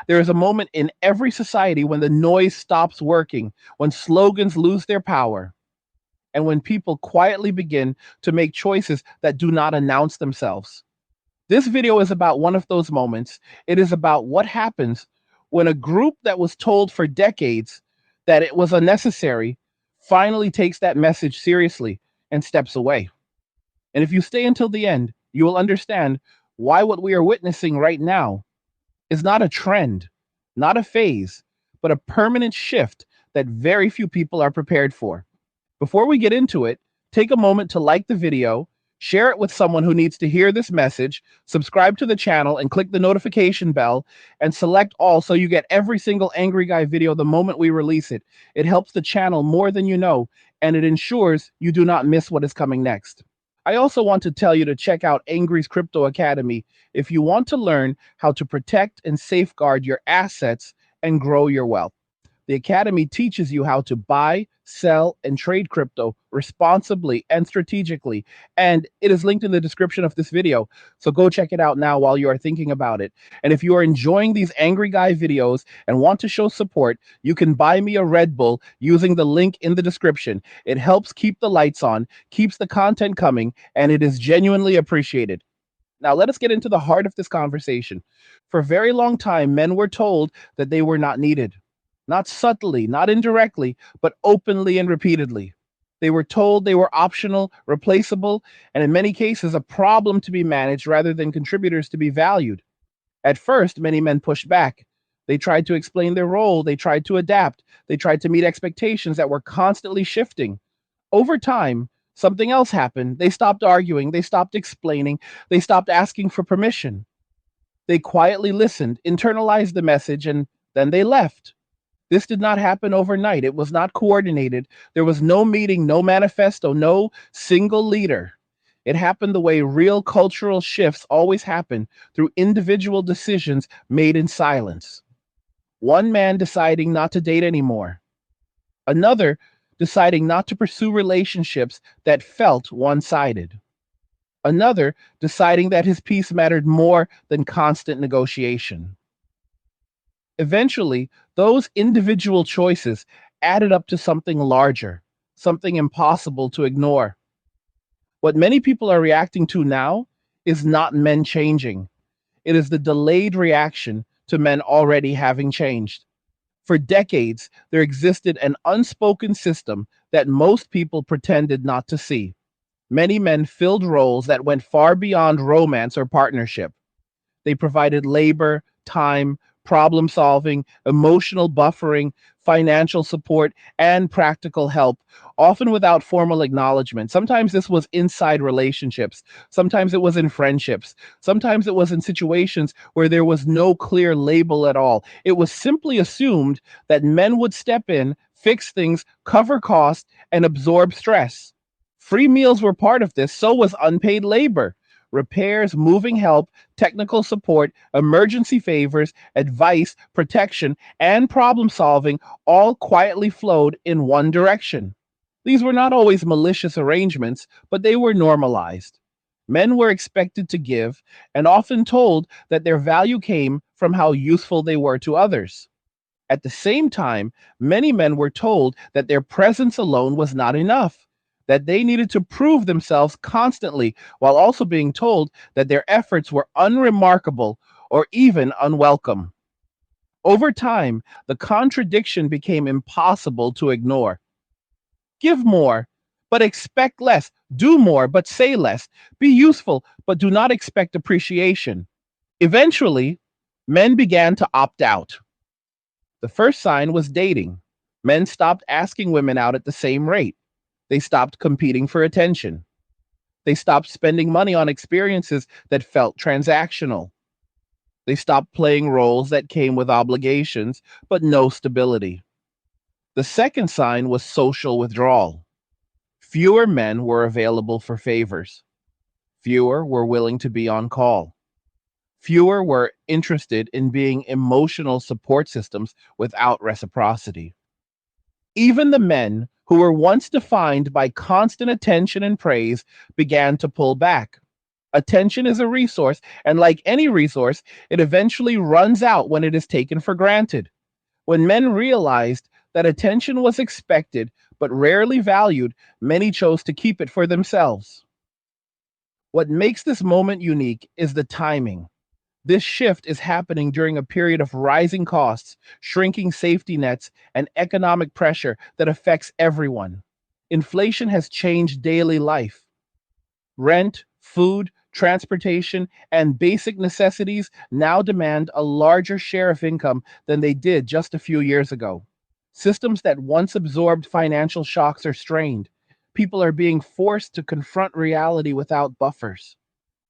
There is a moment in every society when the noise stops working, when slogans lose their power, and when people quietly begin to make choices that do not announce themselves. This video is about one of those moments. It is about what happens when a group that was told for decades that it was unnecessary finally takes that message seriously and steps away. And if you stay until the end, you will understand why what we are witnessing right now is not a trend, not a phase, but a permanent shift that very few people are prepared for. Before we get into it, take a moment to like the video, share it with someone who needs to hear this message, subscribe to the channel, and click the notification bell, and select all so you get every single Angry Guy video the moment we release it. It helps the channel more than you know, and it ensures you do not miss what is coming next. I also want to tell you to check out Angry's Crypto Academy if you want to learn how to protect and safeguard your assets and grow your wealth. The Academy teaches you how to buy, sell, and trade crypto responsibly and strategically. And it is linked in the description of this video. So go check it out now while you are thinking about it. And if you are enjoying these Angry Guy videos and want to show support, you can buy me a Red Bull using the link in the description. It helps keep the lights on, keeps the content coming, and it is genuinely appreciated. Now, let us get into the heart of this conversation. For a very long time, men were told that they were not needed. Not subtly, not indirectly, but openly and repeatedly. They were told they were optional, replaceable, and in many cases, a problem to be managed rather than contributors to be valued. At first, many men pushed back. They tried to explain their role, they tried to adapt, they tried to meet expectations that were constantly shifting. Over time, something else happened. They stopped arguing, they stopped explaining, they stopped asking for permission. They quietly listened, internalized the message, and then they left. This did not happen overnight. It was not coordinated. There was no meeting, no manifesto, no single leader. It happened the way real cultural shifts always happen, through individual decisions made in silence. One man deciding not to date anymore, another deciding not to pursue relationships that felt one sided, another deciding that his peace mattered more than constant negotiation. Eventually, those individual choices added up to something larger, something impossible to ignore. What many people are reacting to now is not men changing. It is the delayed reaction to men already having changed. For decades, there existed an unspoken system that most people pretended not to see. Many men filled roles that went far beyond romance or partnership. They provided labor, time, problem solving, emotional buffering, financial support, and practical help, often without formal acknowledgement. Sometimes this was inside relationships. Sometimes it was in friendships. Sometimes it was in situations where there was no clear label at all. It was simply assumed that men would step in, fix things, cover costs, and absorb stress. Free meals were part of this, so was unpaid labor. Repairs, moving help, technical support, emergency favors, advice, protection, and problem solving all quietly flowed in one direction. These were not always malicious arrangements, but they were normalized. Men were expected to give and often told that their value came from how useful they were to others. At the same time, many men were told that their presence alone was not enough, that they needed to prove themselves constantly, while also being told that their efforts were unremarkable or even unwelcome. Over time, the contradiction became impossible to ignore. Give more, but expect less. Do more, but say less. Be useful, but do not expect appreciation. Eventually, men began to opt out. The first sign was dating. Men stopped asking women out at the same rate. They stopped competing for attention. They stopped spending money on experiences that felt transactional. They stopped playing roles that came with obligations, but no stability. The second sign was social withdrawal. Fewer men were available for favors. Fewer were willing to be on call. Fewer were interested in being emotional support systems without reciprocity. Even the men who were once defined by constant attention and praise began to pull back. Attention is a resource, and like any resource, it eventually runs out when it is taken for granted. When men realized that attention was expected but rarely valued, many chose to keep it for themselves. What makes this moment unique is the timing. This shift is happening during a period of rising costs, shrinking safety nets, and economic pressure that affects everyone. Inflation has changed daily life. Rent, food, transportation, and basic necessities now demand a larger share of income than they did just a few years ago. Systems that once absorbed financial shocks are strained. People are being forced to confront reality without buffers.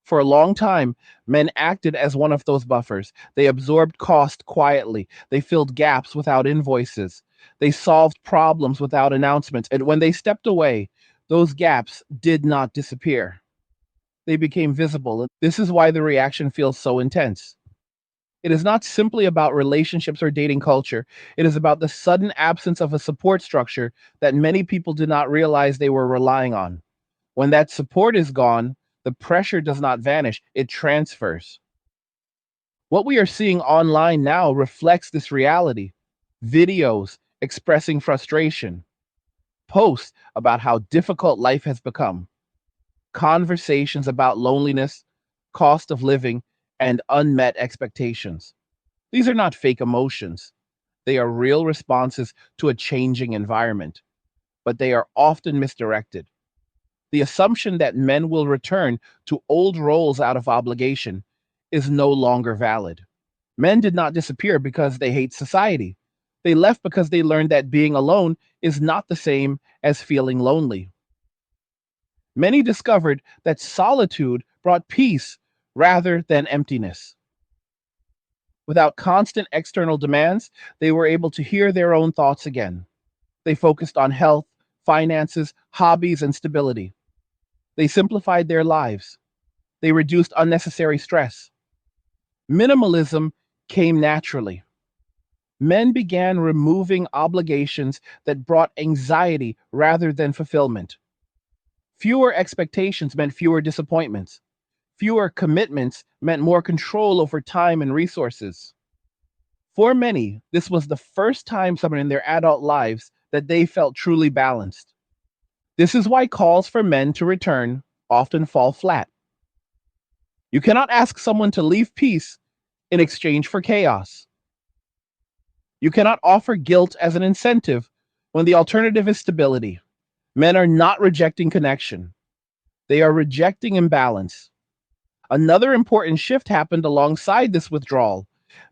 For a long time, men acted as one of those buffers. They absorbed cost quietly. They filled gaps without invoices. They solved problems without announcements. And when they stepped away, those gaps did not disappear. They became visible. This is why the reaction feels so intense. It is not simply about relationships or dating culture. It is about the sudden absence of a support structure that many people did not realize they were relying on. When that support is gone, the pressure does not vanish, it transfers. What we are seeing online now reflects this reality. Videos expressing frustration, posts about how difficult life has become, conversations about loneliness, cost of living, and unmet expectations. These are not fake emotions. They are real responses to a changing environment, but they are often misdirected. The assumption that men will return to old roles out of obligation is no longer valid. Men did not disappear because they hate society. They left because they learned that being alone is not the same as feeling lonely. Many discovered that solitude brought peace rather than emptiness. Without constant external demands, they were able to hear their own thoughts again. They focused on health, finances, hobbies, and stability. They simplified their lives. They reduced unnecessary stress. Minimalism came naturally. Men began removing obligations that brought anxiety rather than fulfillment. Fewer expectations meant fewer disappointments. Fewer commitments meant more control over time and resources. For many, this was the first time someone in their adult lives that they felt truly balanced. This is why calls for men to return often fall flat. You cannot ask someone to leave peace in exchange for chaos. You cannot offer guilt as an incentive when the alternative is stability. Men are not rejecting connection, they are rejecting imbalance. Another important shift happened alongside this withdrawal.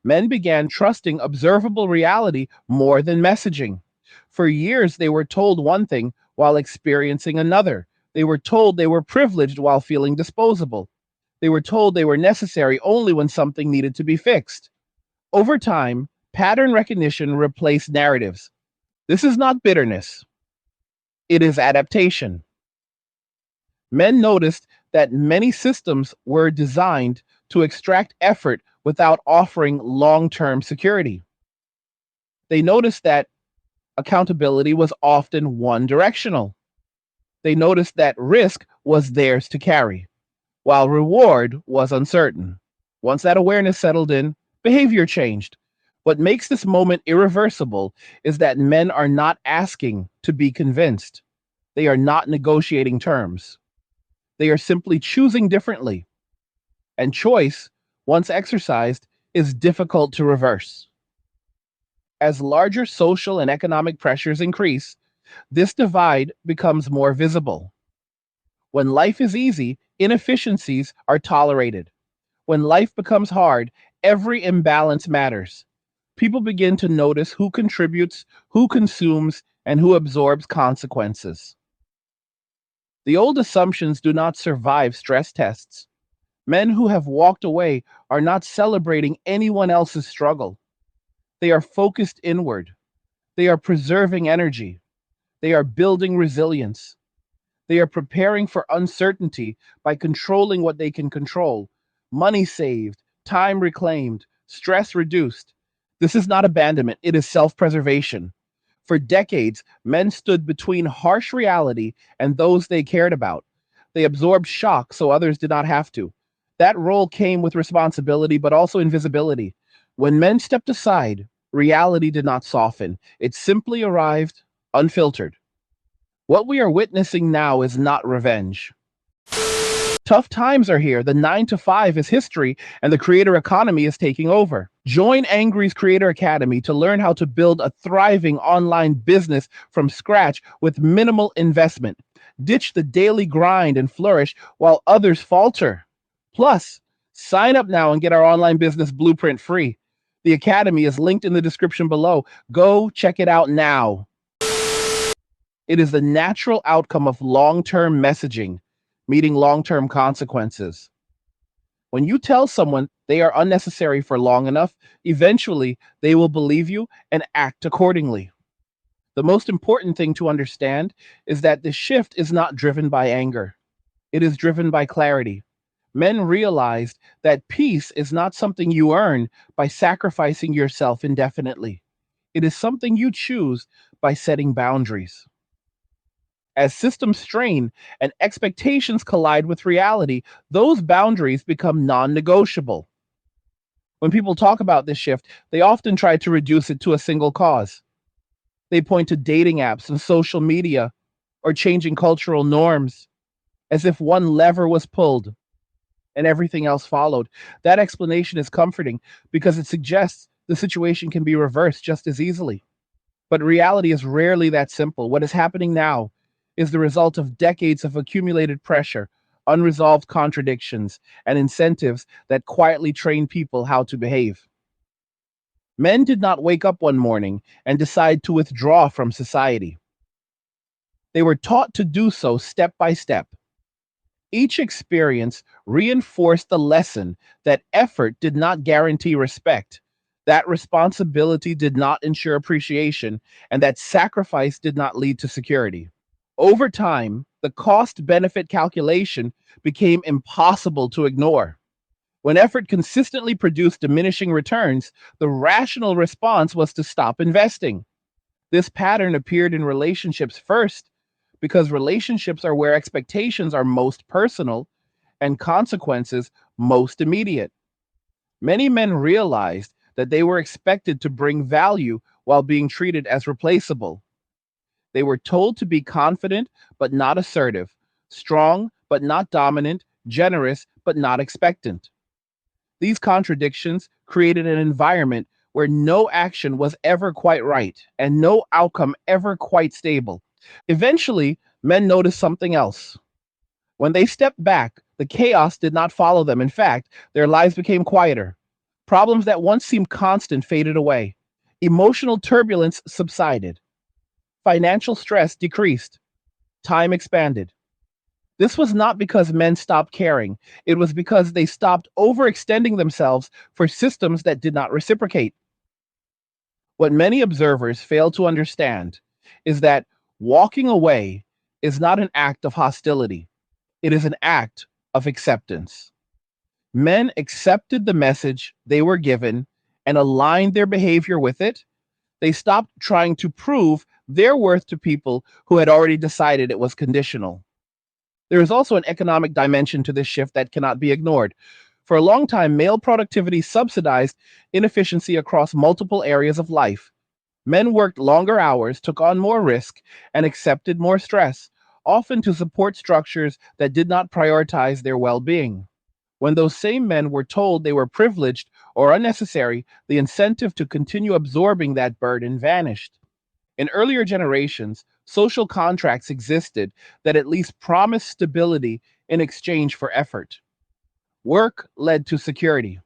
Men began trusting observable reality more than messaging. For years, they were told one thing while experiencing another. They were told they were privileged while feeling disposable. They were told they were necessary only when something needed to be fixed. Over time, pattern recognition replaced narratives. This is not bitterness, it is adaptation. Men noticed that many systems were designed to extract effort without offering long term security. They noticed that accountability was often one directional. They noticed that risk was theirs to carry, while reward was uncertain. Once that awareness settled in, behavior changed. What makes this moment irreversible is that men are not asking to be convinced. They are not negotiating terms. They are simply choosing differently. And choice, once exercised, is difficult to reverse. As larger social and economic pressures increase, this divide becomes more visible. When life is easy, inefficiencies are tolerated. When life becomes hard, every imbalance matters. People begin to notice who contributes, who consumes, and who absorbs consequences. The old assumptions do not survive stress tests. Men who have walked away are not celebrating anyone else's struggle. They are focused inward. They are preserving energy. They are building resilience. They are preparing for uncertainty by controlling what they can control. Money saved, time reclaimed, stress reduced. This is not abandonment, it is self preservation. For decades, men stood between harsh reality and those they cared about. They absorbed shock so others did not have to. That role came with responsibility, but also invisibility. When men stepped aside, reality did not soften. It simply arrived unfiltered. What we are witnessing now is not revenge. Tough times are here. The 9 to 5 is history, and the creator economy is taking over. Join Angry's Creator Academy to learn how to build a thriving online business from scratch with minimal investment. Ditch the daily grind and flourish while others falter. Plus, sign up now and get our online business blueprint free. The Academy is linked in the description below. Go check it out now. It is the natural outcome of long-term messaging, meeting long-term consequences. When you tell someone they are unnecessary for long enough, eventually they will believe you and act accordingly. The most important thing to understand is that the shift is not driven by anger. It is driven by clarity. Men realized that peace is not something you earn by sacrificing yourself indefinitely. It is something you choose by setting boundaries. As systems strain and expectations collide with reality, those boundaries become non negotiable. When people talk about this shift, they often try to reduce it to a single cause. They point to dating apps and social media or changing cultural norms as if one lever was pulled and everything else followed. That explanation is comforting because it suggests the situation can be reversed just as easily. But reality is rarely that simple. What is happening now is the result of decades of accumulated pressure, unresolved contradictions, and incentives that quietly train people how to behave. Men did not wake up one morning and decide to withdraw from society. They were taught to do so step by step. Each experience reinforced the lesson that effort did not guarantee respect, that responsibility did not ensure appreciation, and that sacrifice did not lead to security. Over time, the cost benefit calculation became impossible to ignore. When effort consistently produced diminishing returns, the rational response was to stop investing. This pattern appeared in relationships first because relationships are where expectations are most personal and consequences most immediate. Many men realized that they were expected to bring value while being treated as replaceable. They were told to be confident but not assertive, strong but not dominant, generous but not expectant. These contradictions created an environment where no action was ever quite right and no outcome ever quite stable. Eventually, men noticed something else. When they stepped back, the chaos did not follow them. In fact, their lives became quieter. Problems that once seemed constant faded away. Emotional turbulence subsided. Financial stress decreased. Time expanded. This was not because men stopped caring. It was because they stopped overextending themselves for systems that did not reciprocate. What many observers fail to understand is that walking away is not an act of hostility. It is an act of acceptance. Men accepted the message they were given and aligned their behavior with it. They stopped trying to prove their worth to people who had already decided it was conditional. There is also an economic dimension to this shift that cannot be ignored. For a long time, male productivity subsidized inefficiency across multiple areas of life. Men worked longer hours, took on more risk, and accepted more stress, often to support structures that did not prioritize their well being. When those same men were told they were privileged or unnecessary, the incentive to continue absorbing that burden vanished. In earlier generations, social contracts existed that at least promised stability in exchange for effort. Work led to security,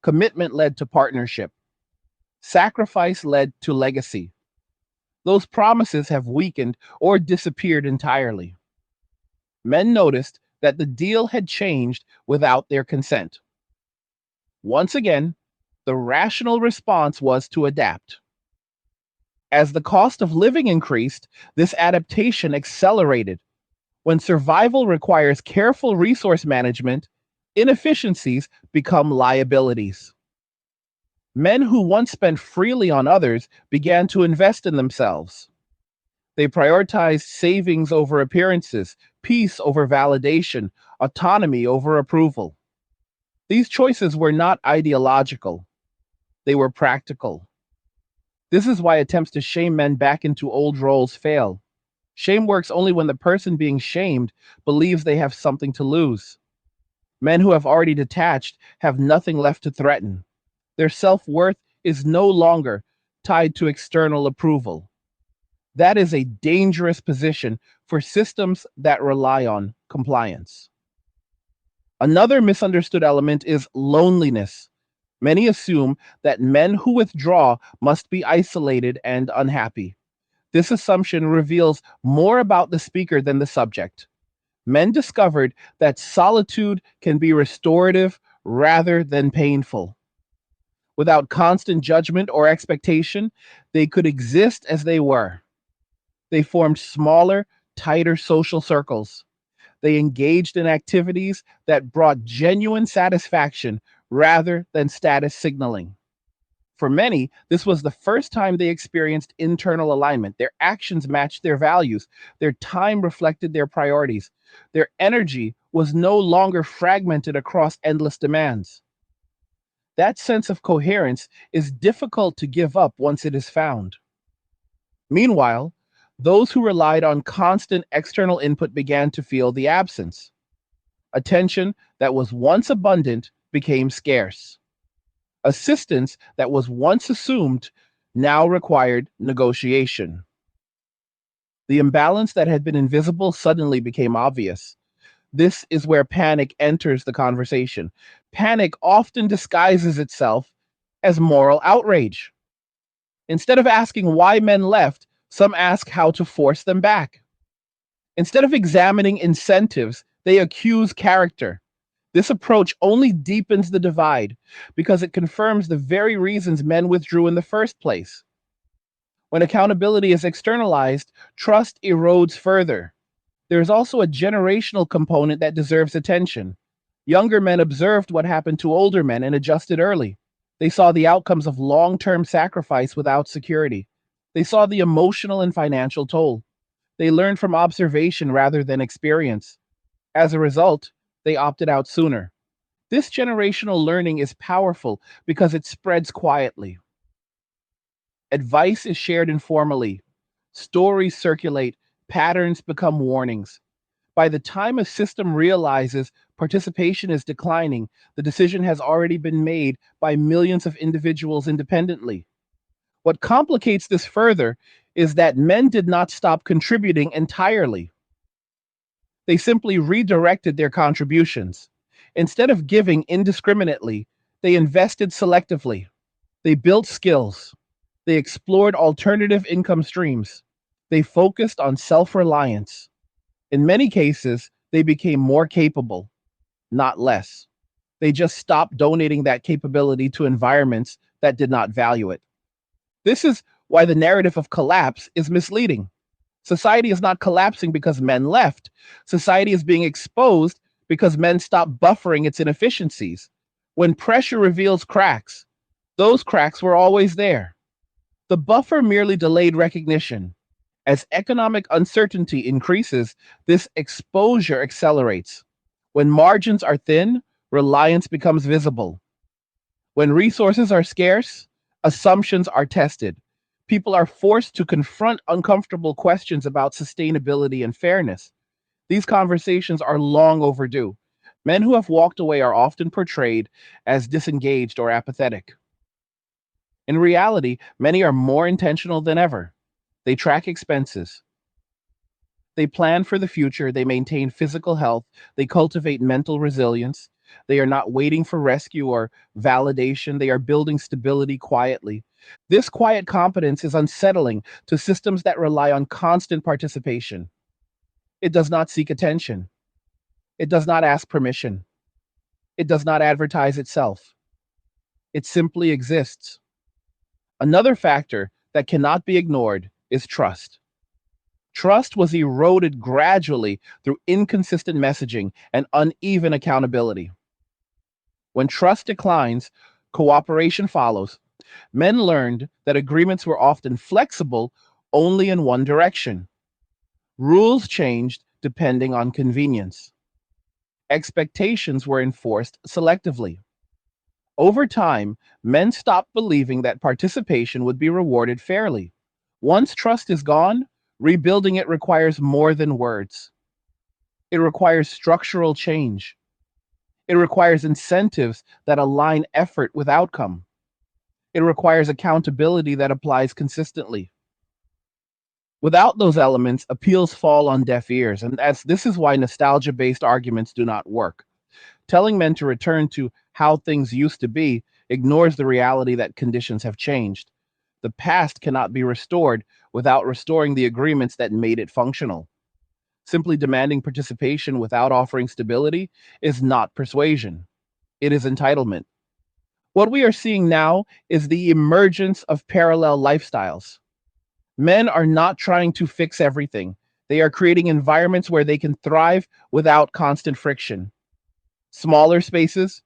commitment led to partnership, sacrifice led to legacy. Those promises have weakened or disappeared entirely. Men noticed that the deal had changed without their consent. Once again, the rational response was to adapt. As the cost of living increased, this adaptation accelerated. When survival requires careful resource management, inefficiencies become liabilities. Men who once spent freely on others began to invest in themselves. They prioritized savings over appearances, peace over validation, autonomy over approval. These choices were not ideological, they were practical. This is why attempts to shame men back into old roles fail. Shame works only when the person being shamed believes they have something to lose. Men who have already detached have nothing left to threaten. Their self worth is no longer tied to external approval. That is a dangerous position for systems that rely on compliance. Another misunderstood element is loneliness. Many assume that men who withdraw must be isolated and unhappy. This assumption reveals more about the speaker than the subject. Men discovered that solitude can be restorative rather than painful. Without constant judgment or expectation, they could exist as they were. They formed smaller, tighter social circles. They engaged in activities that brought genuine satisfaction rather than status signaling. For many, this was the first time they experienced internal alignment. Their actions matched their values. Their time reflected their priorities. Their energy was no longer fragmented across endless demands. That sense of coherence is difficult to give up once it is found. Meanwhile, those who relied on constant external input began to feel the absence. Attention that was once abundant became scarce. Assistance that was once assumed now required negotiation. The imbalance that had been invisible suddenly became obvious. This is where panic enters the conversation. Panic often disguises itself as moral outrage. Instead of asking why men left, some ask how to force them back. Instead of examining incentives, they accuse character. This approach only deepens the divide because it confirms the very reasons men withdrew in the first place. When accountability is externalized, trust erodes further. There is also a generational component that deserves attention. Younger men observed what happened to older men and adjusted early. They saw the outcomes of long term sacrifice without security. They saw the emotional and financial toll. They learned from observation rather than experience. As a result, they opted out sooner. This generational learning is powerful because it spreads quietly. Advice is shared informally. Stories circulate. Patterns become warnings. By the time a system realizes participation is declining, the decision has already been made by millions of individuals independently. What complicates this further is that men did not stop contributing entirely. They simply redirected their contributions. Instead of giving indiscriminately, they invested selectively. They built skills. They explored alternative income streams. They focused on self reliance. In many cases, they became more capable, not less. They just stopped donating that capability to environments that did not value it. This is why the narrative of collapse is misleading. Society is not collapsing because men left. Society is being exposed because men stopped buffering its inefficiencies. When pressure reveals cracks, those cracks were always there. The buffer merely delayed recognition. As economic uncertainty increases, this exposure accelerates. When margins are thin, reliance becomes visible. When resources are scarce, assumptions are tested. People are forced to confront uncomfortable questions about sustainability and fairness. These conversations are long overdue. Men who have walked away are often portrayed as disengaged or apathetic. In reality, many are more intentional than ever. They track expenses. They plan for the future. They maintain physical health. They cultivate mental resilience. They are not waiting for rescue or validation. They are building stability quietly. This quiet competence is unsettling to systems that rely on constant participation. It does not seek attention. It does not ask permission. It does not advertise itself. It simply exists. Another factor that cannot be ignored is trust. Trust was eroded gradually through inconsistent messaging and uneven accountability. When trust declines, cooperation follows. Men learned that agreements were often flexible only in one direction. Rules changed depending on convenience. Expectations were enforced selectively. Over time, men stopped believing that participation would be rewarded fairly. Once trust is gone, rebuilding it requires more than words. It requires structural change. It requires incentives that align effort with outcome. It requires accountability that applies consistently. Without those elements, appeals fall on deaf ears, and this is why nostalgia-based arguments do not work. Telling men to return to how things used to be ignores the reality that conditions have changed. The past cannot be restored without restoring the agreements that made it functional. Simply demanding participation without offering stability is not persuasion. It is entitlement. What we are seeing now is the emergence of parallel lifestyles. Men are not trying to fix everything. They are creating environments where they can thrive without constant friction. Smaller spaces,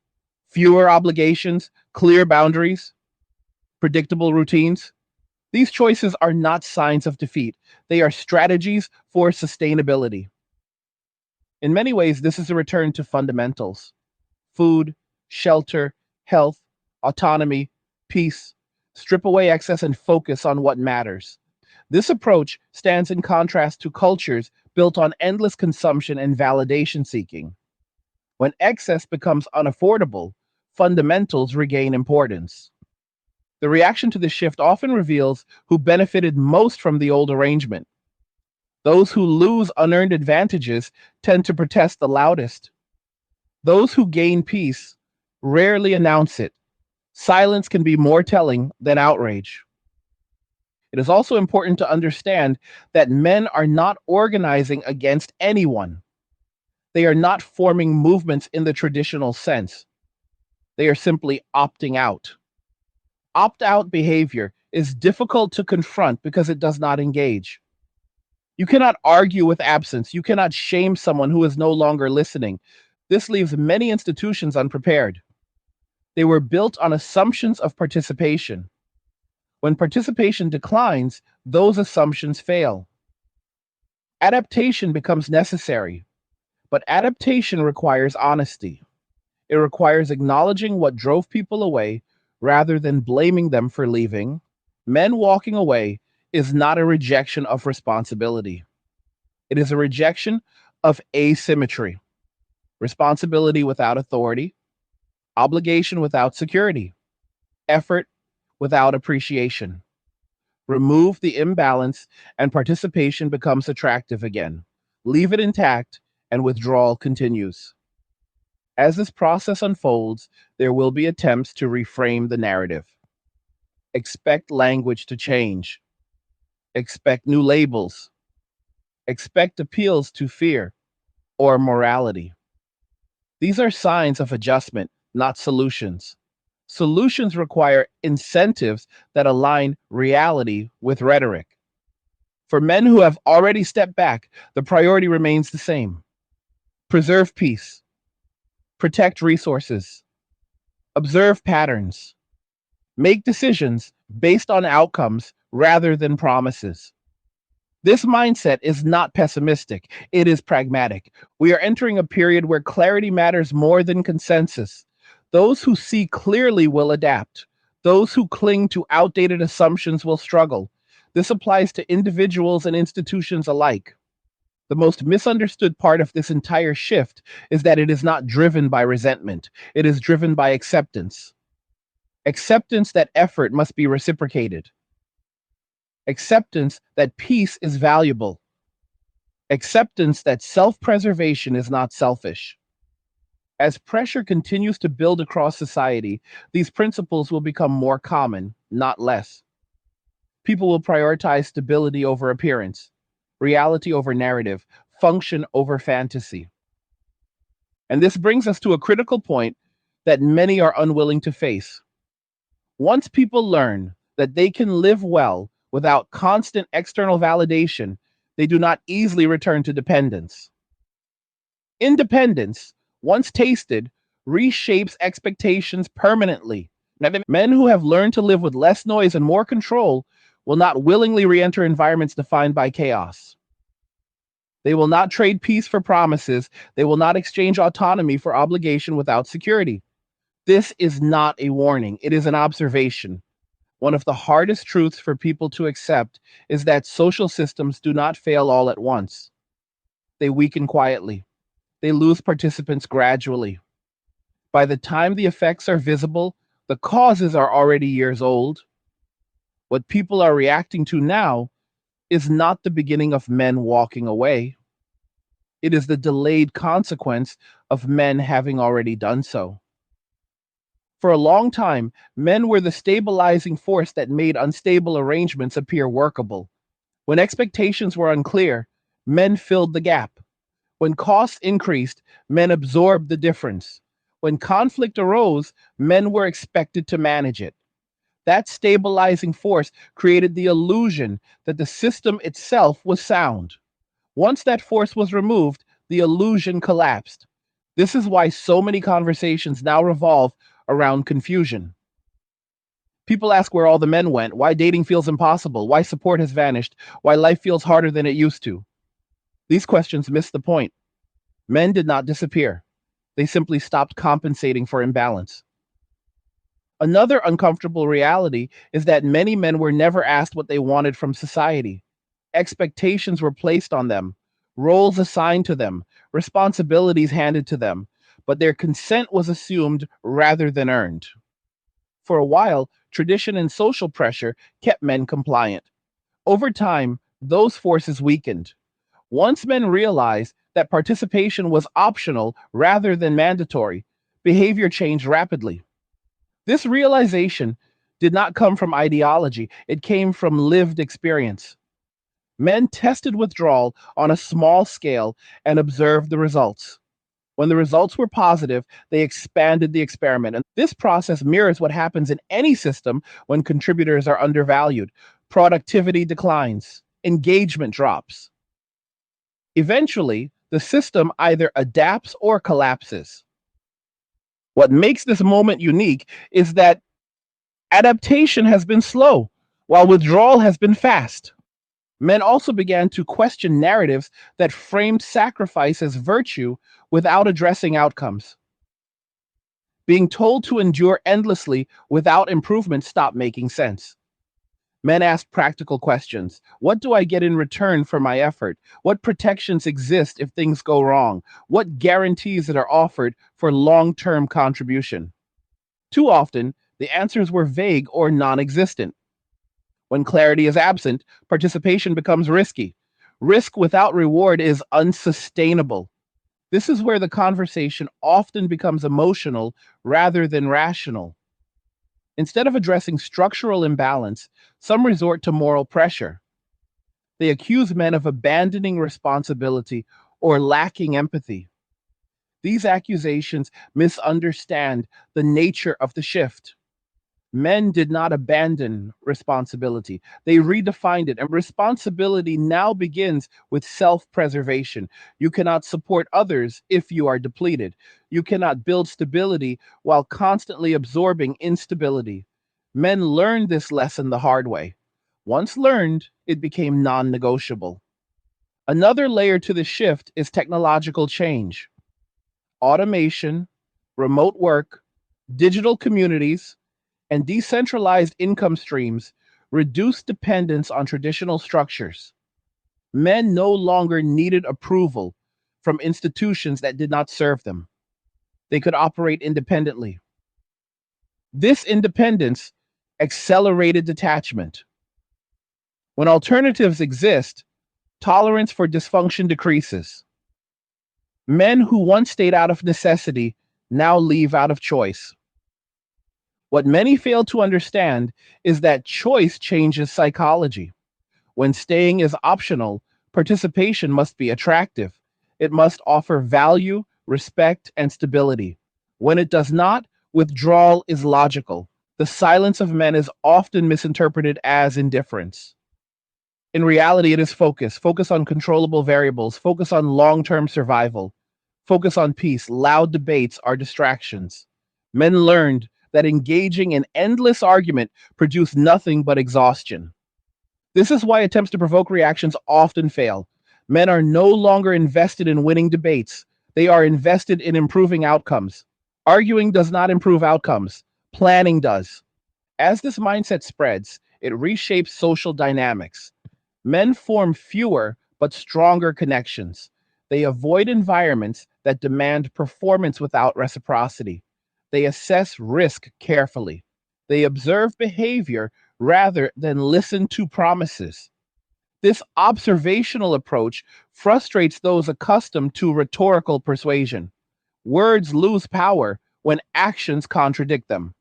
fewer obligations, clear boundaries, predictable routines. These choices are not signs of defeat. They are strategies for sustainability. In many ways, this is a return to fundamentals: food, shelter, health, autonomy, peace. Strip away excess and focus on what matters. This approach stands in contrast to cultures built on endless consumption and validation seeking. When excess becomes unaffordable, fundamentals regain importance. The reaction to this shift often reveals who benefited most from the old arrangement. Those who lose unearned advantages tend to protest the loudest. Those who gain peace rarely announce it. Silence can be more telling than outrage. It is also important to understand that men are not organizing against anyone. They are not forming movements in the traditional sense. They are simply opting out. Opt out behavior is difficult to confront because it does not engage. You cannot argue with absence. You cannot shame someone who is no longer listening. This leaves many institutions unprepared. They were built on assumptions of participation. When participation declines, those assumptions fail. Adaptation becomes necessary, but adaptation requires honesty. It requires acknowledging what drove people away rather than blaming them for leaving. Men walking away is not a rejection of responsibility. It is a rejection of asymmetry: responsibility without authority, obligation without security, effort without appreciation. Remove the imbalance, and participation becomes attractive again. Leave it intact, and withdrawal continues. As this process unfolds, there will be attempts to reframe the narrative. Expect language to change. Expect new labels. Expect appeals to fear or morality. These are signs of adjustment, not solutions. Solutions require incentives that align reality with rhetoric. For men who have already stepped back, the priority remains the same: preserve peace, protect resources, observe patterns, make decisions based on outcomes rather than promises. This mindset is not pessimistic, it is pragmatic. We are entering a period where clarity matters more than consensus. Those who see clearly will adapt. Those who cling to outdated assumptions will struggle. This applies to individuals and institutions alike. The most misunderstood part of this entire shift is that it is not driven by resentment, it is driven by acceptance. Acceptance that effort must be reciprocated. Acceptance that peace is valuable. Acceptance that self-preservation is not selfish. As pressure continues to build across society, these principles will become more common, not less. People will prioritize stability over appearance, reality over narrative, function over fantasy. And this brings us to a critical point that many are unwilling to face. Once people learn that they can live well without constant external validation, they do not easily return to dependence. Independence, once tasted, reshapes expectations permanently. Men who have learned to live with less noise and more control will not willingly re-enter environments defined by chaos. They will not trade peace for promises. They will not exchange autonomy for obligation without security. This is not a warning, it is an observation. One of the hardest truths for people to accept is that social systems do not fail all at once. They weaken quietly. They lose participants gradually. By the time the effects are visible, the causes are already years old. What people are reacting to now is not the beginning of men walking away. It is the delayed consequence of men having already done so. For a long time, men were the stabilizing force that made unstable arrangements appear workable. When expectations were unclear, men filled the gap. When costs increased, men absorbed the difference. When conflict arose, men were expected to manage it. That stabilizing force created the illusion that the system itself was sound. Once that force was removed, the illusion collapsed. This is why so many conversations now revolve around confusion. People ask where all the men went, why dating feels impossible, why support has vanished, why life feels harder than it used to. These questions miss the point. Men did not disappear. They simply stopped compensating for imbalance. Another uncomfortable reality is that many men were never asked what they wanted from society. Expectations were placed on them, roles assigned to them, responsibilities handed to them, but their consent was assumed rather than earned. For a while, tradition and social pressure kept men compliant. Over time, those forces weakened. Once men realized that participation was optional rather than mandatory, behavior changed rapidly. This realization did not come from ideology, it came from lived experience. Men tested withdrawal on a small scale and observed the results. When the results were positive, they expanded the experiment. And this process mirrors what happens in any system when contributors are undervalued. Productivity declines, engagement drops. Eventually, the system either adapts or collapses. What makes this moment unique is that adaptation has been slow, while withdrawal has been fast. Men also began to question narratives that framed sacrifice as virtue without addressing outcomes. Being told to endure endlessly without improvement stopped making sense. Men asked practical questions. What do I get in return for my effort? What protections exist if things go wrong? What guarantees that are offered for long term contribution? Too often, the answers were vague or non existent. When clarity is absent, participation becomes risky. Risk without reward is unsustainable. This is where the conversation often becomes emotional rather than rational. Instead of addressing structural imbalance, some resort to moral pressure. They accuse men of abandoning responsibility or lacking empathy. These accusations misunderstand the nature of the shift. Men did not abandon responsibility. They redefined it, and responsibility now begins with self preservation. You cannot support others if you are depleted. You cannot build stability while constantly absorbing instability. Men learned this lesson the hard way. Once learned, it became non negotiable. Another layer to the shift is technological change. Automation, remote work, digital communities, and decentralized income streams reduce dependence on traditional structures. Men no longer needed approval from institutions that did not serve them. They could operate independently. This independence accelerated detachment. When alternatives exist, tolerance for dysfunction decreases. Men who once stayed out of necessity now leave out of choice. What many fail to understand is that choice changes psychology. When staying is optional, participation must be attractive. It must offer value, respect, and stability. When it does not, withdrawal is logical. The silence of men is often misinterpreted as indifference. In reality, it is focus. Focus on controllable variables. Focus on long term survival. Focus on peace. Loud debates are distractions. Men learned that engaging in endless argument produced nothing but exhaustion. This is why attempts to provoke reactions often fail. Men are no longer invested in winning debates. They are invested in improving outcomes. Arguing does not improve outcomes. Planning does. As this mindset spreads, it reshapes social dynamics. Men form fewer but stronger connections. They avoid environments that demand performance without reciprocity. They assess risk carefully. They observe behavior rather than listen to promises. This observational approach frustrates those accustomed to rhetorical persuasion. Words lose power when actions contradict them.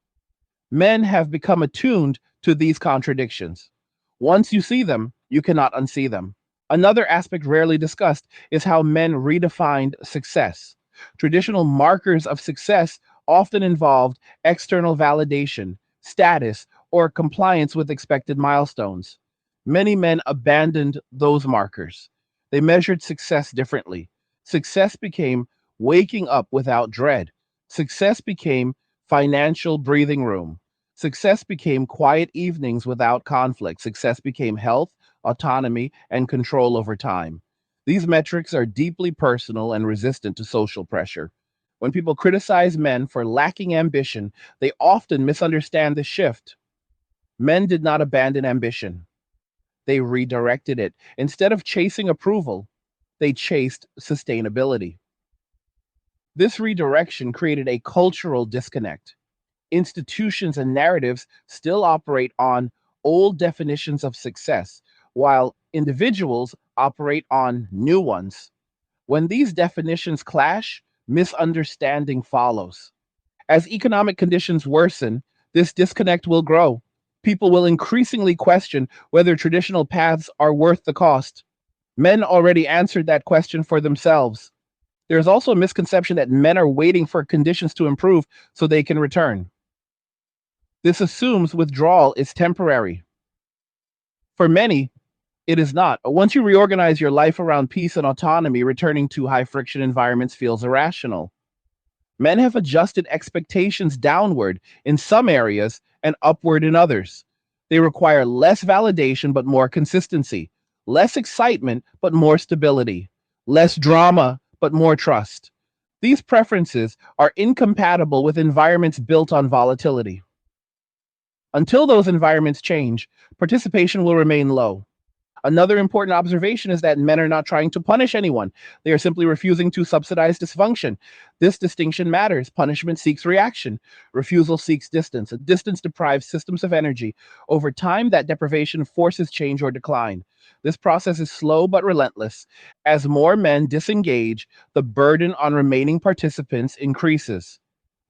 Men have become attuned to these contradictions. Once you see them, you cannot unsee them. Another aspect rarely discussed is how men redefined success. Traditional markers of success often involved external validation, status, or compliance with expected milestones. Many men abandoned those markers. They measured success differently. Success became waking up without dread. Success became financial breathing room. Success became quiet evenings without conflict. Success became health, autonomy, and control over time. These metrics are deeply personal and resistant to social pressure. When people criticize men for lacking ambition, they often misunderstand the shift. Men did not abandon ambition, they redirected it. Instead of chasing approval, they chased sustainability. This redirection created a cultural disconnect. Institutions and narratives still operate on old definitions of success, while individuals operate on new ones. When these definitions clash, misunderstanding follows. As economic conditions worsen, this disconnect will grow. People will increasingly question whether traditional paths are worth the cost. Men already answered that question for themselves. There is also a misconception that men are waiting for conditions to improve so they can return. This assumes withdrawal is temporary. For many, it is not. Once you reorganize your life around peace and autonomy, returning to high friction environments feels irrational. Men have adjusted expectations downward in some areas and upward in others. They require less validation but more consistency, less excitement but more stability, less drama but more trust. These preferences are incompatible with environments built on volatility. Until those environments change, participation will remain low. Another important observation is that men are not trying to punish anyone. They are simply refusing to subsidize dysfunction. This distinction matters. Punishment seeks reaction. Refusal seeks distance. And distance deprives systems of energy. Over time, that deprivation forces change or decline. This process is slow but relentless. As more men disengage, the burden on remaining participants increases.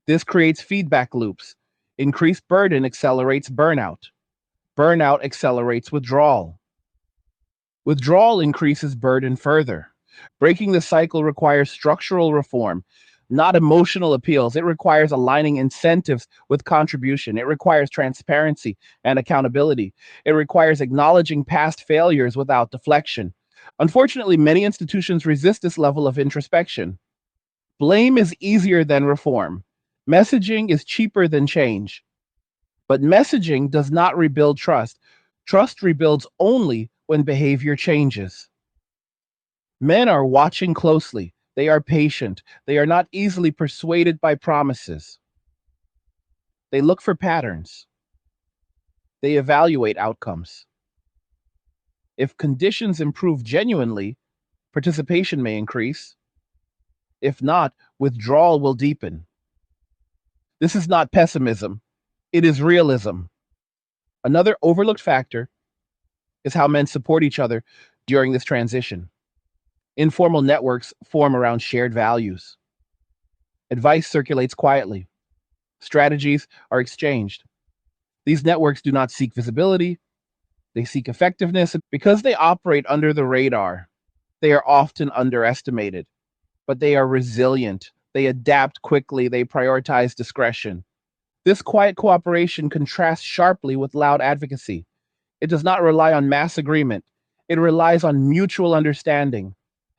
This creates feedback loops. Increased burden accelerates burnout. Burnout accelerates withdrawal. Withdrawal increases burden further. Breaking the cycle requires structural reform, not emotional appeals. It requires aligning incentives with contribution. It requires transparency and accountability. It requires acknowledging past failures without deflection. Unfortunately, many institutions resist this level of introspection. Blame is easier than reform. Messaging is cheaper than change. But messaging does not rebuild trust. Trust rebuilds only when behavior changes. Men are watching closely. They are patient. They are not easily persuaded by promises. They look for patterns. They evaluate outcomes. If conditions improve genuinely, participation may increase. If not, withdrawal will deepen. This is not pessimism, it is realism. Another overlooked factor is how men support each other during this transition. Informal networks form around shared values. Advice circulates quietly. Strategies are exchanged. These networks do not seek visibility, they seek effectiveness. Because they operate under the radar, they are often underestimated, but they are resilient. They adapt quickly, they prioritize discretion. This quiet cooperation contrasts sharply with loud advocacy. It does not rely on mass agreement, it relies on mutual understanding.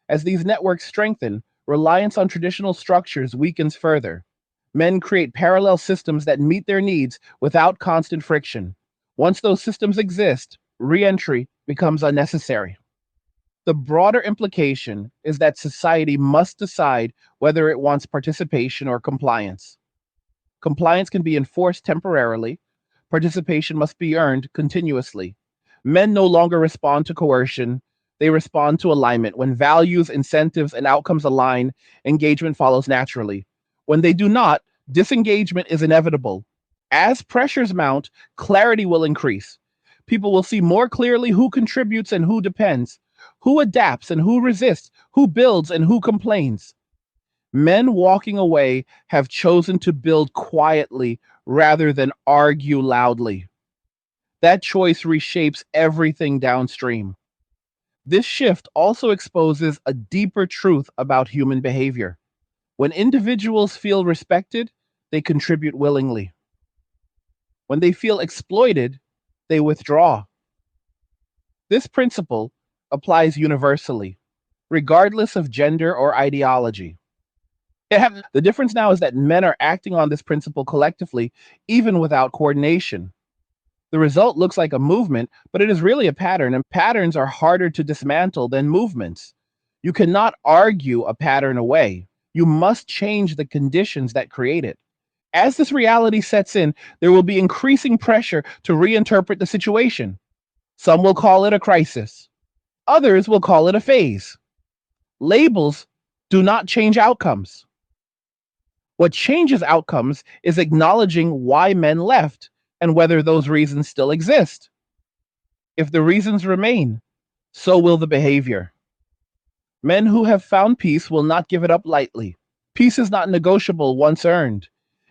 As these networks strengthen, reliance on traditional structures weakens further. Men create parallel systems that meet their needs without constant friction. Once those systems exist, re entry becomes unnecessary. The broader implication is that society must decide whether it wants participation or compliance. Compliance can be enforced temporarily, participation must be earned continuously. Men no longer respond to coercion, they respond to alignment. When values, incentives, and outcomes align, engagement follows naturally. When they do not, disengagement is inevitable. As pressures mount, clarity will increase. People will see more clearly who contributes and who depends, who adapts and who resists, who builds and who complains. Men walking away have chosen to build quietly rather than argue loudly. That choice reshapes everything downstream. This shift also exposes a deeper truth about human behavior. When individuals feel respected, they contribute willingly. When they feel exploited, they withdraw. This principle applies universally, regardless of gender or ideology. The difference now is that men are acting on this principle collectively, even without coordination. The result looks like a movement, but it is really a pattern, and patterns are harder to dismantle than movements. You cannot argue a pattern away. You must change the conditions that create it. As this reality sets in, there will be increasing pressure to reinterpret the situation. Some will call it a crisis. Others will call it a phase. Labels do not change outcomes. What changes outcomes is acknowledging why men left and whether those reasons still exist. If the reasons remain, so will the behavior. Men who have found peace will not give it up lightly. Peace is not negotiable once earned.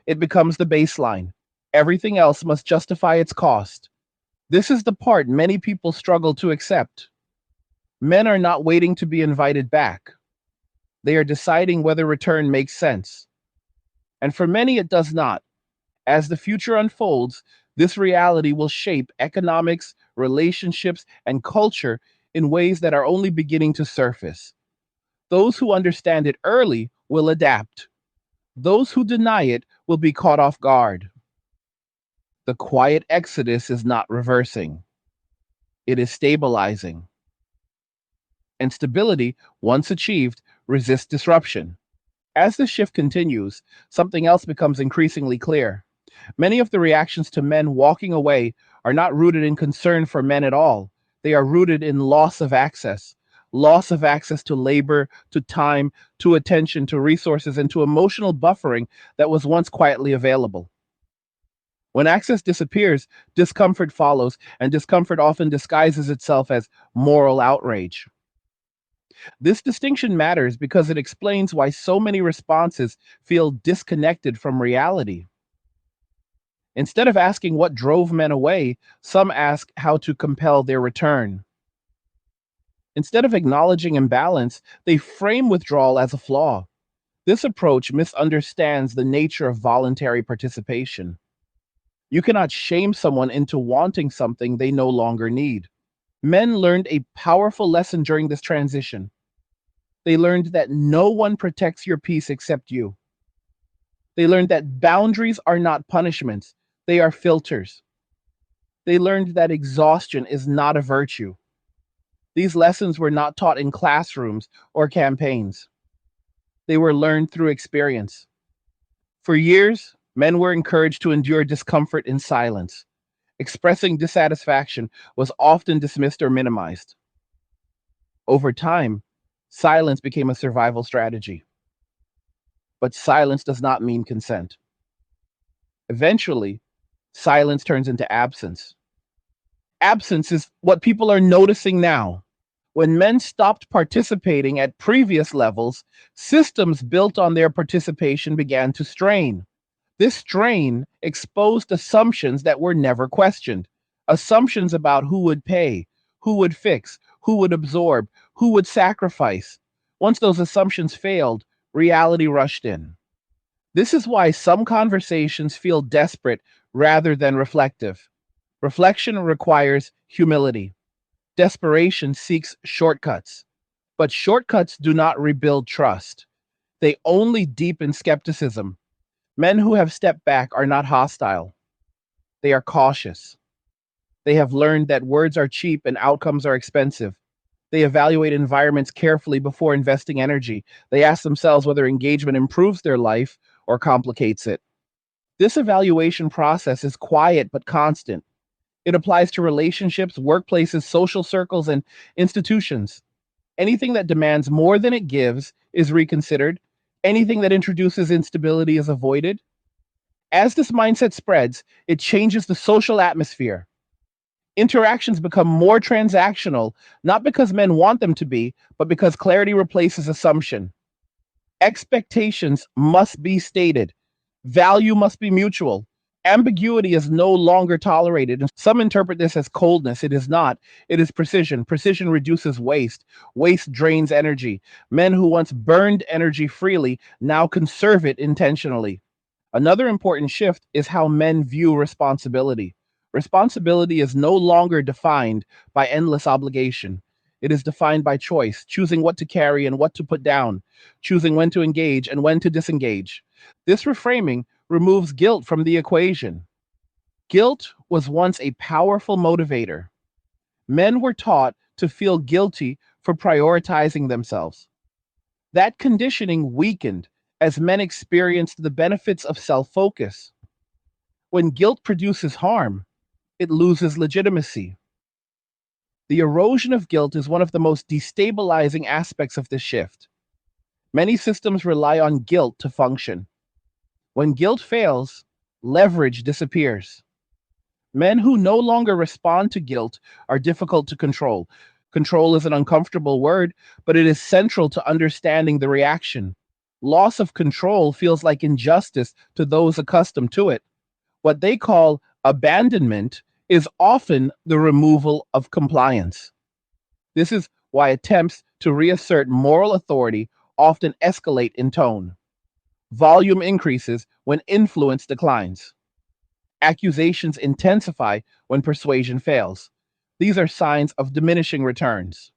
It becomes the baseline. Everything else must justify its cost. This is the part many people struggle to accept. Men are not waiting to be invited back. They are deciding whether return makes sense. And for many, it does not. As the future unfolds, this reality will shape economics, relationships, and culture in ways that are only beginning to surface. Those who understand it early will adapt. Those who deny it will be caught off guard. The quiet exodus is not reversing, it is stabilizing. And stability, once achieved, resists disruption. As the shift continues, something else becomes increasingly clear. Many of the reactions to men walking away are not rooted in concern for men at all. They are rooted in loss of access to labor, to time, to attention, to resources, and to emotional buffering that was once quietly available. When access disappears, discomfort follows, and discomfort often disguises itself as moral outrage. This distinction matters because it explains why so many responses feel disconnected from reality. Instead of asking what drove men away, some ask how to compel their return. Instead of acknowledging imbalance, they frame withdrawal as a flaw. This approach misunderstands the nature of voluntary participation. You cannot shame someone into wanting something they no longer need. Men learned a powerful lesson during this transition. They learned that no one protects your peace except you. They learned that boundaries are not punishments, they are filters. They learned that exhaustion is not a virtue. These lessons were not taught in classrooms or campaigns. They were learned through experience. For years, men were encouraged to endure discomfort in silence. Expressing dissatisfaction was often dismissed or minimized. Over time, silence became a survival strategy. But silence does not mean consent. Eventually, silence turns into absence. Absence is what people are noticing now. When men stopped participating at previous levels, systems built on their participation began to strain. This strain exposed assumptions that were never questioned. Assumptions about who would pay, who would fix, who would absorb, who would sacrifice. Once those assumptions failed, reality rushed in. This is why some conversations feel desperate rather than reflective. Reflection requires humility. Desperation seeks shortcuts. But shortcuts do not rebuild trust. They only deepen skepticism. Men who have stepped back are not hostile. They are cautious. They have learned that words are cheap and outcomes are expensive. They evaluate environments carefully before investing energy. They ask themselves whether engagement improves their life or complicates it. This evaluation process is quiet but constant. It applies to relationships, workplaces, social circles, and institutions. Anything that demands more than it gives is reconsidered. Anything that introduces instability is avoided. As this mindset spreads, it changes the social atmosphere. Interactions become more transactional, not because men want them to be, but because clarity replaces assumption. Expectations must be stated. Value must be mutual. Ambiguity is no longer tolerated. And some interpret this as coldness. It is not. It is precision. Precision reduces waste. Waste drains energy. Men who once burned energy freely now conserve it intentionally. Another important shift is how men view responsibility. Responsibility is no longer defined by endless obligation. It is defined by choice, choosing what to carry and what to put down, choosing when to engage and when to disengage. This reframing removes guilt from the equation. Guilt was once a powerful motivator. Men were taught to feel guilty for prioritizing themselves. That conditioning weakened as men experienced the benefits of self focus. When guilt produces harm, it loses legitimacy. The erosion of guilt is one of the most destabilizing aspects of this shift. Many systems rely on guilt to function. When guilt fails, leverage disappears. Men who no longer respond to guilt are difficult to control. Control is an uncomfortable word, but it is central to understanding the reaction. Loss of control feels like injustice to those accustomed to it. What they call abandonment is often the removal of compliance. This is why attempts to reassert moral authority often escalate in tone. Volume increases when influence declines. Accusations intensify when persuasion fails. These are signs of diminishing returns.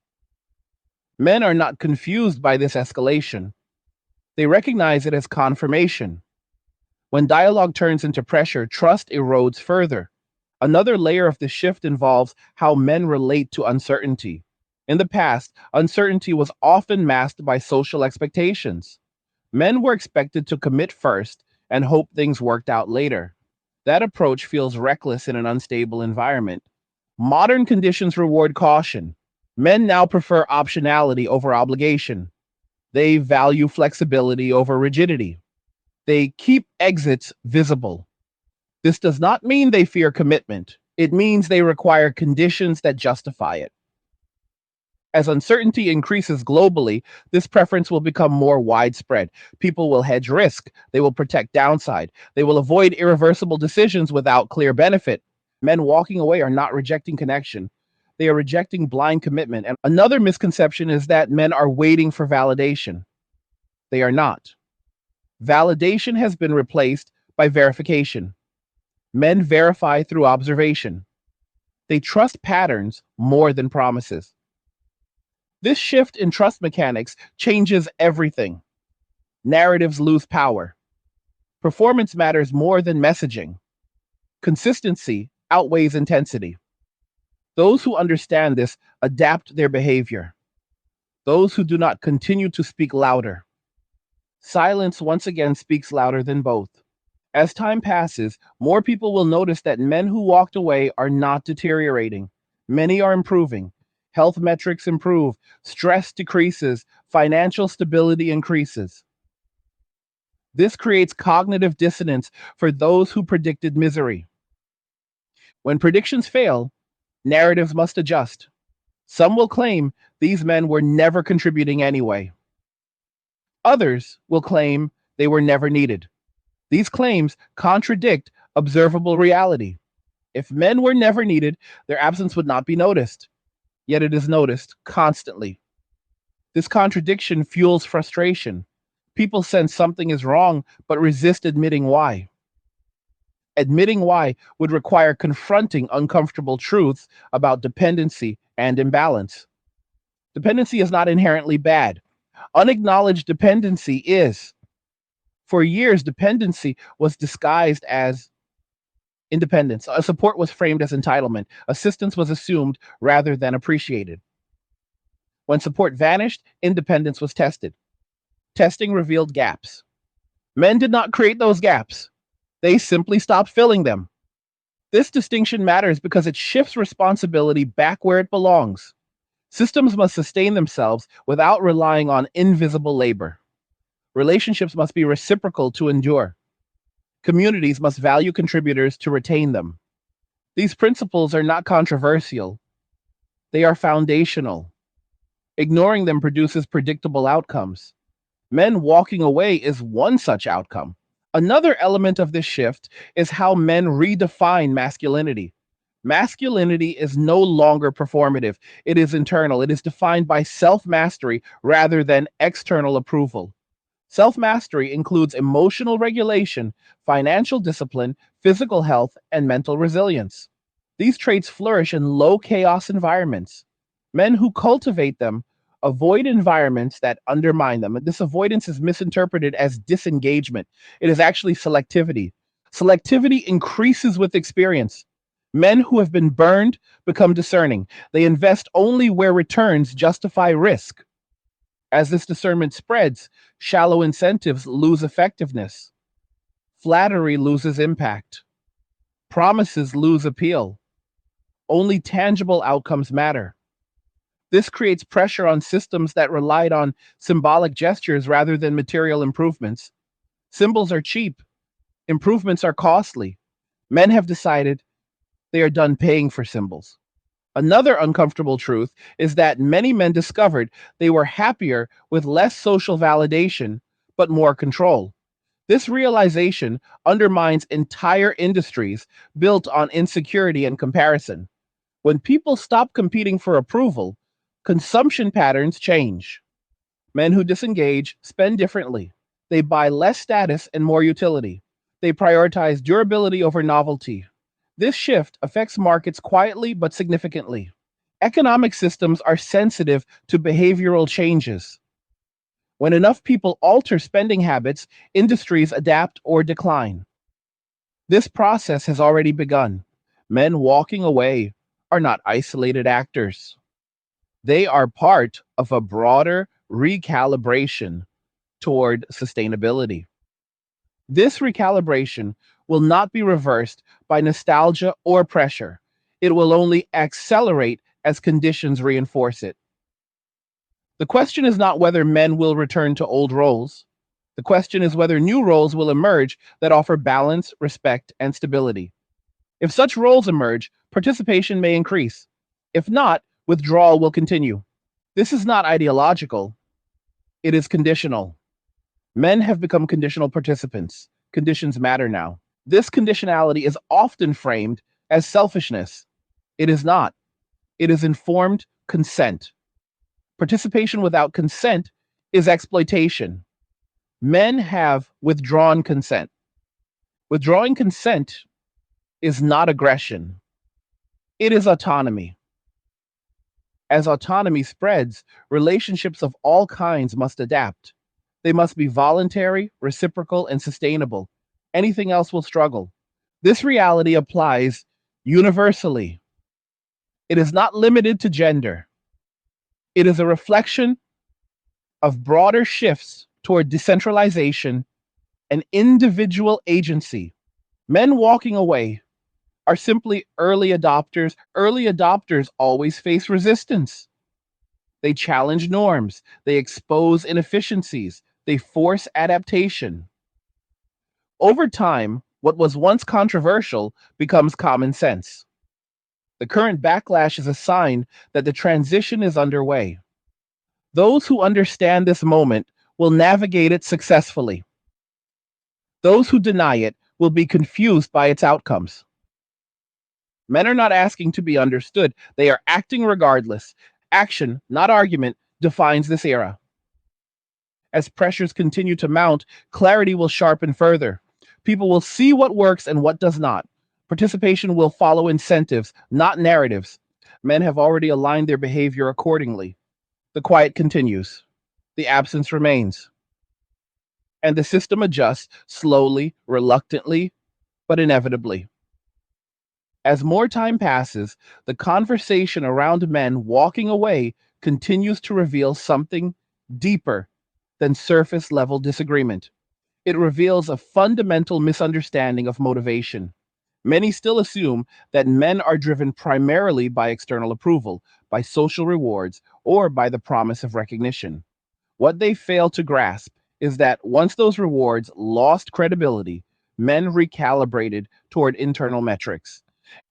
Men are not confused by this escalation. They recognize it as confirmation. When dialogue turns into pressure, trust erodes further. Another layer of the shift involves how men relate to uncertainty. In the past, uncertainty was often masked by social expectations. Men were expected to commit first and hope things worked out later. That approach feels reckless in an unstable environment. Modern conditions reward caution. Men now prefer optionality over obligation. They value flexibility over rigidity. They keep exits visible. This does not mean they fear commitment. It means they require conditions that justify it. As uncertainty increases globally, this preference will become more widespread. People will hedge risk. They will protect downside. They will avoid irreversible decisions without clear benefit. Men walking away are not rejecting connection. They are rejecting blind commitment. And another misconception is that men are waiting for validation. They are not. Validation has been replaced by verification. Men verify through observation. They trust patterns more than promises. This shift in trust mechanics changes everything. Narratives lose power. Performance matters more than messaging. Consistency outweighs intensity. Those who understand this adapt their behavior. Those who do not continue to speak louder. Silence once again speaks louder than both. As time passes, more people will notice that men who walked away are not deteriorating. Many are improving. Health metrics improve, stress decreases, financial stability increases. This creates cognitive dissonance for those who predicted misery. When predictions fail, narratives must adjust. Some will claim these men were never contributing anyway. Others will claim they were never needed. These claims contradict observable reality. If men were never needed, their absence would not be noticed. Yet it is noticed constantly. This contradiction fuels frustration. People sense something is wrong, but resist admitting why. Admitting why would require confronting uncomfortable truths about dependency and imbalance. Dependency is not inherently bad. Unacknowledged dependency is. For years, dependency was disguised as independence. A support was framed as entitlement. Assistance was assumed rather than appreciated. When support vanished, independence was tested. Testing revealed gaps. Men did not create those gaps. They simply stopped filling them. This distinction matters because it shifts responsibility back where it belongs. Systems must sustain themselves without relying on invisible labor. Relationships must be reciprocal to endure. Communities must value contributors to retain them. These principles are not controversial, they are foundational. Ignoring them produces predictable outcomes. Men walking away is one such outcome. Another element of this shift is how men redefine masculinity. Masculinity is no longer performative, it is internal. It is defined by self mastery rather than external approval. Self mastery includes emotional regulation, financial discipline, physical health, and mental resilience. These traits flourish in low chaos environments. Men who cultivate them avoid environments that undermine them. This avoidance is misinterpreted as disengagement. It is actually selectivity. Selectivity increases with experience. Men who have been burned become discerning. They invest only where returns justify risk. As this discernment spreads, shallow incentives lose effectiveness. Flattery loses impact. Promises lose appeal. Only tangible outcomes matter. This creates pressure on systems that relied on symbolic gestures rather than material improvements. Symbols are cheap, improvements are costly. Men have decided they are done paying for symbols. Another uncomfortable truth is that many men discovered they were happier with less social validation, but more control. This realization undermines entire industries built on insecurity and comparison. When people stop competing for approval, consumption patterns change. Men who disengage spend differently. They buy less status and more utility. They prioritize durability over novelty. This shift affects markets quietly but significantly. Economic systems are sensitive to behavioral changes. When enough people alter spending habits, industries adapt or decline. This process has already begun. Men walking away are not isolated actors. They are part of a broader recalibration toward sustainability. This recalibration will not be reversed by nostalgia or pressure. It will only accelerate as conditions reinforce it. The question is not whether men will return to old roles. The question is whether new roles will emerge that offer balance, respect, and stability. If such roles emerge, participation may increase. If not, withdrawal will continue. This is not ideological, it is conditional. Men have become conditional participants. Conditions matter now. This conditionality is often framed as selfishness. It is not. It is informed consent. Participation without consent is exploitation. Men have withdrawn consent. Withdrawing consent is not aggression, it is autonomy. As autonomy spreads, relationships of all kinds must adapt. They must be voluntary, reciprocal, and sustainable. Anything else will struggle. This reality applies universally. It is not limited to gender. It is a reflection of broader shifts toward decentralization and individual agency. Men walking away are simply early adopters. Early adopters always face resistance. They challenge norms, they expose inefficiencies, they force adaptation. Over time, what was once controversial becomes common sense. The current backlash is a sign that the transition is underway. Those who understand this moment will navigate it successfully. Those who deny it will be confused by its outcomes. Men are not asking to be understood, they are acting regardless. Action, not argument, defines this era. As pressures continue to mount, clarity will sharpen further. People will see what works and what does not. Participation will follow incentives, not narratives. Men have already aligned their behavior accordingly. The quiet continues. The absence remains. And the system adjusts slowly, reluctantly, but inevitably. As more time passes, the conversation around men walking away continues to reveal something deeper than surface level disagreement. It reveals a fundamental misunderstanding of motivation. Many still assume that men are driven primarily by external approval, by social rewards, or by the promise of recognition. What they fail to grasp is that once those rewards lost credibility, men recalibrated toward internal metrics.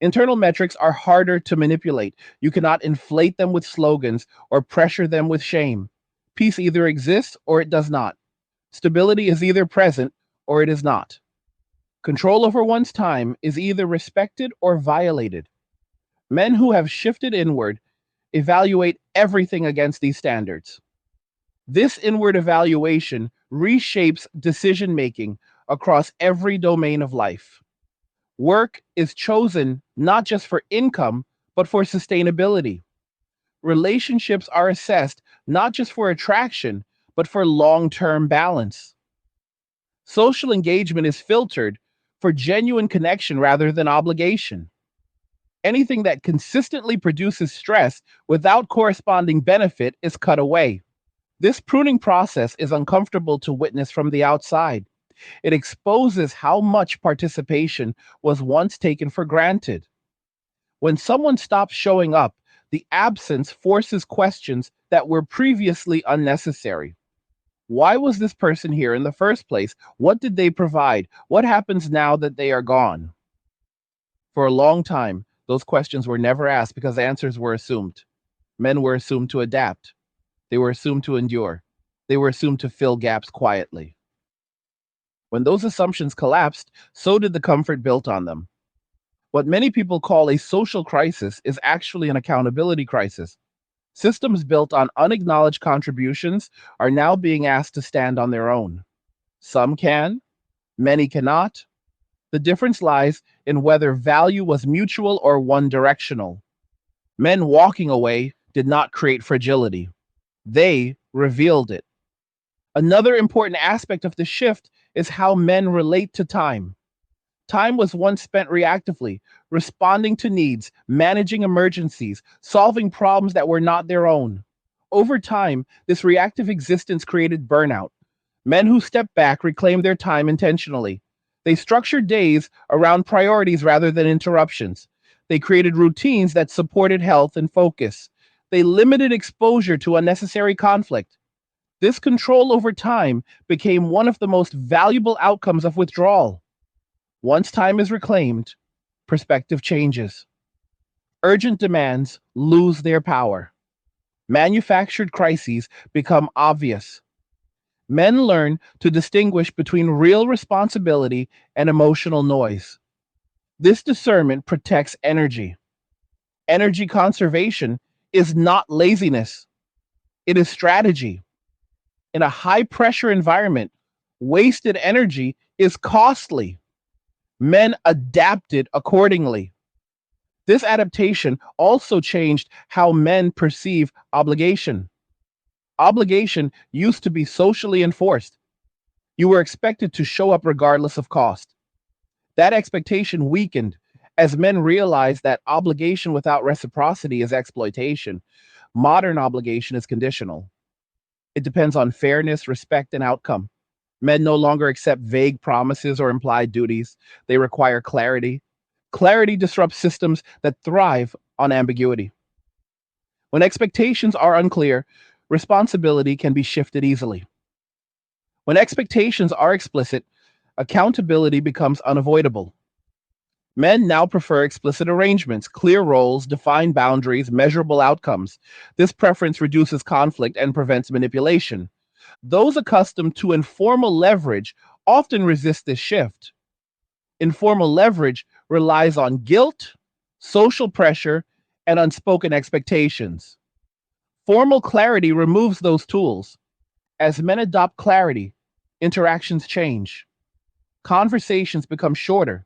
Internal metrics are harder to manipulate. You cannot inflate them with slogans or pressure them with shame. Peace either exists or it does not. Stability is either present or it is not. Control over one's time is either respected or violated. Men who have shifted inward evaluate everything against these standards. This inward evaluation reshapes decision making across every domain of life. Work is chosen not just for income, but for sustainability. Relationships are assessed not just for attraction, but for long term balance. Social engagement is filtered for genuine connection rather than obligation. Anything that consistently produces stress without corresponding benefit is cut away. This pruning process is uncomfortable to witness from the outside. It exposes how much participation was once taken for granted. When someone stops showing up, the absence forces questions that were previously unnecessary. Why was this person here in the first place? What did they provide? What happens now that they are gone? For a long time, those questions were never asked because answers were assumed. Men were assumed to adapt. They were assumed to endure. They were assumed to fill gaps quietly. When those assumptions collapsed, so did the comfort built on them. What many people call a social crisis is actually an accountability crisis. Systems built on unacknowledged contributions are now being asked to stand on their own. Some can, many cannot. The difference lies in whether value was mutual or one directional. Men walking away did not create fragility, they revealed it. Another important aspect of the shift is how men relate to time. Time was once spent reactively, responding to needs, managing emergencies, solving problems that were not their own. Over time, this reactive existence created burnout. Men who stepped back reclaimed their time intentionally. They structured days around priorities rather than interruptions. They created routines that supported health and focus. They limited exposure to unnecessary conflict. This control over time became one of the most valuable outcomes of withdrawal. Once time is reclaimed, perspective changes. Urgent demands lose their power. Manufactured crises become obvious. Men learn to distinguish between real responsibility and emotional noise. This discernment protects energy. Energy conservation is not laziness, it is strategy. In a high pressure environment, wasted energy is costly. Men adapted accordingly. This adaptation also changed how men perceive obligation. Obligation used to be socially enforced. You were expected to show up regardless of cost. That expectation weakened as men realized that obligation without reciprocity is exploitation. Modern obligation is conditional. It depends on fairness, respect, and outcome. Men no longer accept vague promises or implied duties. They require clarity. Clarity disrupts systems that thrive on ambiguity. When expectations are unclear, responsibility can be shifted easily. When expectations are explicit, accountability becomes unavoidable. Men now prefer explicit arrangements, clear roles, defined boundaries, measurable outcomes. This preference reduces conflict and prevents manipulation. Those accustomed to informal leverage often resist this shift. Informal leverage relies on guilt, social pressure, and unspoken expectations. Formal clarity removes those tools. As men adopt clarity, interactions change. Conversations become shorter,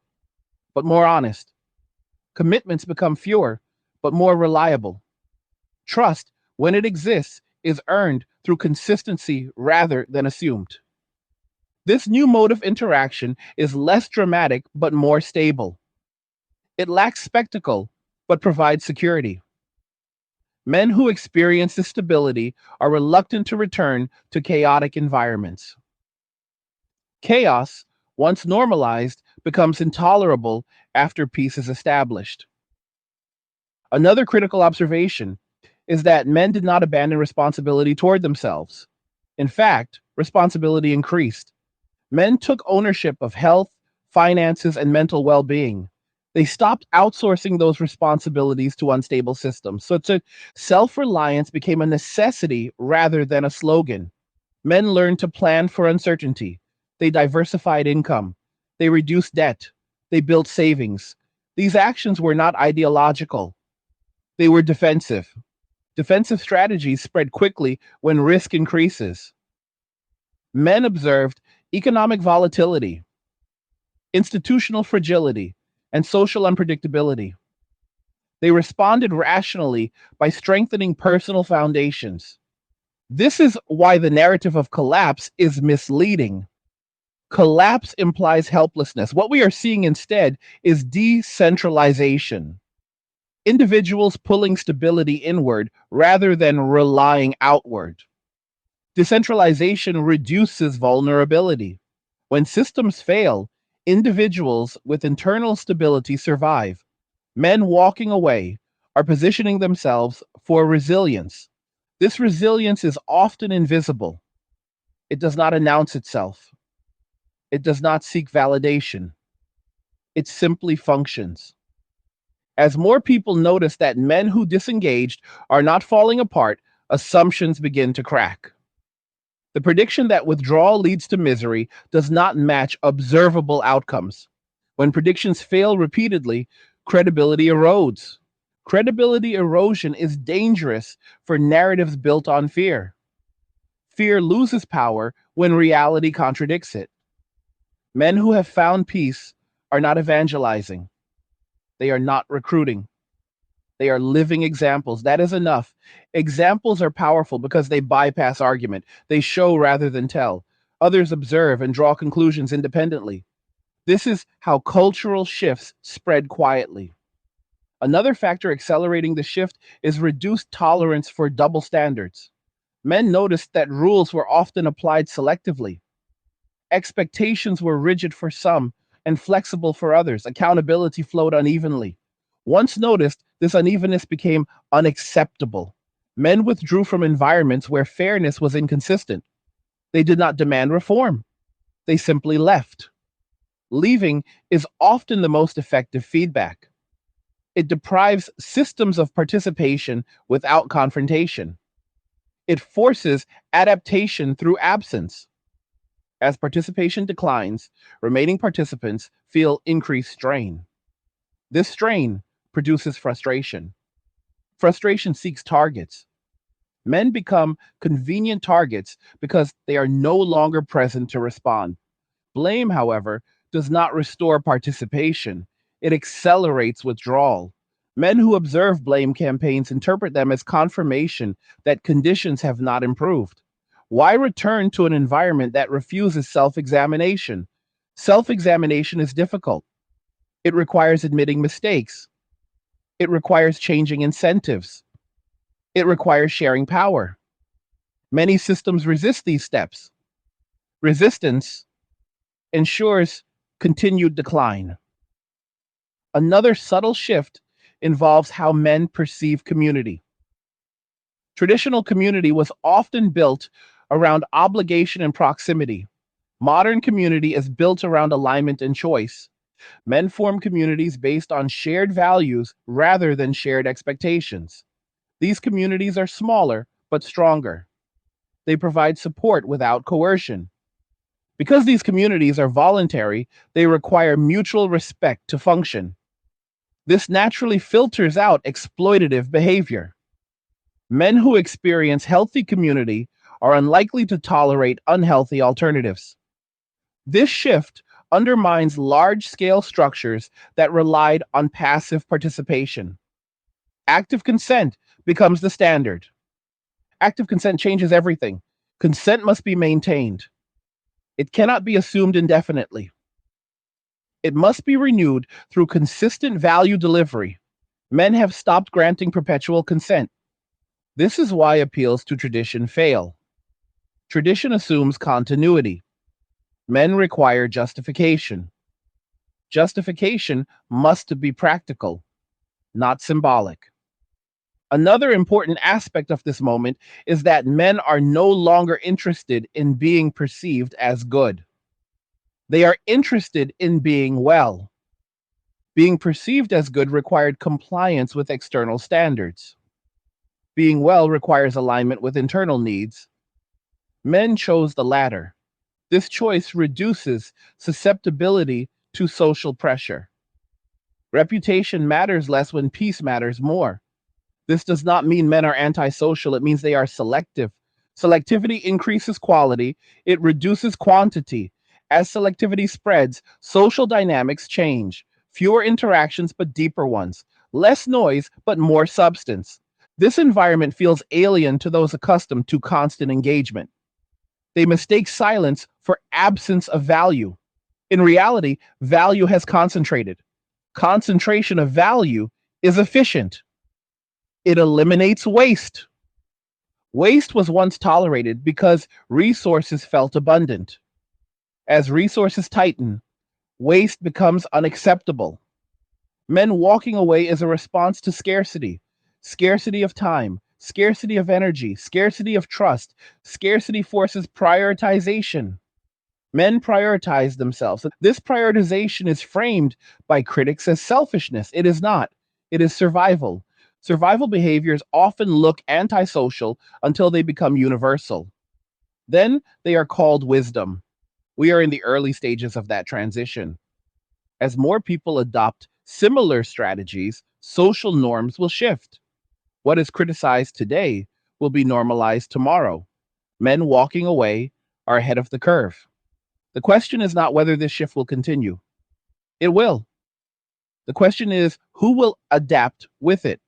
but more honest. Commitments become fewer, but more reliable. Trust, when it exists, is earned through consistency rather than assumed. This new mode of interaction is less dramatic but more stable. It lacks spectacle but provides security. Men who experience this stability are reluctant to return to chaotic environments. Chaos, once normalized, becomes intolerable after peace is established. Another critical observation is that men did not abandon responsibility toward themselves. In fact, responsibility increased. Men took ownership of health, finances, and mental well being. They stopped outsourcing those responsibilities to unstable systems. So self reliance became a necessity rather than a slogan. Men learned to plan for uncertainty. They diversified income. They reduced debt. They built savings. These actions were not ideological, they were defensive. Defensive strategies spread quickly when risk increases. Men observed economic volatility, institutional fragility, and social unpredictability. They responded rationally by strengthening personal foundations. This is why the narrative of collapse is misleading. Collapse implies helplessness. What we are seeing instead is decentralization. Individuals pulling stability inward rather than relying outward. Decentralization reduces vulnerability. When systems fail, individuals with internal stability survive. Men walking away are positioning themselves for resilience. This resilience is often invisible. It does not announce itself. It does not seek validation. It simply functions. As more people notice that men who disengaged are not falling apart, assumptions begin to crack. The prediction that withdrawal leads to misery does not match observable outcomes. When predictions fail repeatedly, credibility erodes. Credibility erosion is dangerous for narratives built on fear. Fear loses power when reality contradicts it. Men who have found peace are not evangelizing. They are not recruiting. They are living examples. That is enough. Examples are powerful because they bypass argument. They show rather than tell. Others observe and draw conclusions independently. This is how cultural shifts spread quietly. Another factor accelerating the shift is reduced tolerance for double standards. Men noticed that rules were often applied selectively. Expectations were rigid for some and flexible for others. Accountability flowed unevenly. Once noticed, this unevenness became unacceptable. Men withdrew from environments where fairness was inconsistent. They did not demand reform. They simply left. Leaving is often the most effective feedback. It deprives systems of participation without confrontation. It forces adaptation through absence. As participation declines, remaining participants feel increased strain. This strain produces frustration. Frustration seeks targets. Men become convenient targets because they are no longer present to respond. Blame, however, does not restore participation, it accelerates withdrawal. Men who observe blame campaigns interpret them as confirmation that conditions have not improved. Why return to an environment that refuses self examination? Self examination is difficult. It requires admitting mistakes. It requires changing incentives. It requires sharing power. Many systems resist these steps. Resistance ensures continued decline. Another subtle shift involves how men perceive community. Traditional community was often built around obligation and proximity. Modern community is built around alignment and choice. Men form communities based on shared values rather than shared expectations. These communities are smaller but stronger. They provide support without coercion. Because these communities are voluntary, they require mutual respect to function. This naturally filters out exploitative behavior. Men who experience healthy community are unlikely to tolerate unhealthy alternatives. This shift undermines large scale structures that relied on passive participation. Active consent becomes the standard. Active consent changes everything. Consent must be maintained. It cannot be assumed indefinitely. It must be renewed through consistent value delivery. Men have stopped granting perpetual consent. This is why appeals to tradition fail. Tradition assumes continuity. Men require justification. Justification must be practical, not symbolic. Another important aspect of this moment is that men are no longer interested in being perceived as good. They are interested in being well. Being perceived as good required compliance with external standards. Being well requires alignment with internal needs. Men chose the latter. This choice reduces susceptibility to social pressure. Reputation matters less when peace matters more. This does not mean men are antisocial, it means they are selective. Selectivity increases quality, it reduces quantity. As selectivity spreads, social dynamics change. Fewer interactions, but deeper ones. Less noise, but more substance. This environment feels alien to those accustomed to constant engagement. They mistake silence for absence of value. In reality, value has concentrated. Concentration of value is efficient. It eliminates waste. Waste was once tolerated because resources felt abundant. As resources tighten, waste becomes unacceptable. Men walking away is a response to scarcity. Scarcity of time, scarcity of energy, scarcity of trust. Scarcity forces prioritization. Men prioritize themselves. This prioritization is framed by critics as selfishness. It is not. It is survival. Survival behaviors often look antisocial until they become universal. Then they are called wisdom. We are in the early stages of that transition. As more people adopt similar strategies, social norms will shift. What is criticized today will be normalized tomorrow. Men walking away are ahead of the curve. The question is not whether this shift will continue. It will. The question is who will adapt with it.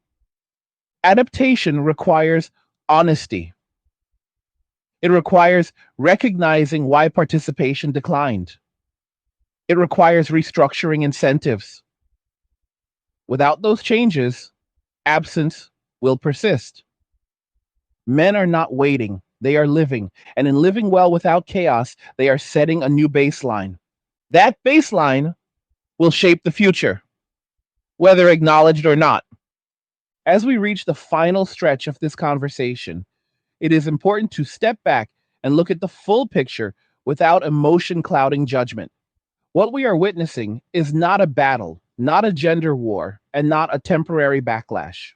Adaptation requires honesty. It requires recognizing why participation declined. It requires restructuring incentives. Without those changes, absence will persist. Men are not waiting, they are living. And in living well without chaos, they are setting a new baseline. That baseline will shape the future, whether acknowledged or not. As we reach the final stretch of this conversation, it is important to step back and look at the full picture without emotion clouding judgment. What we are witnessing is not a battle, not a gender war, and not a temporary backlash.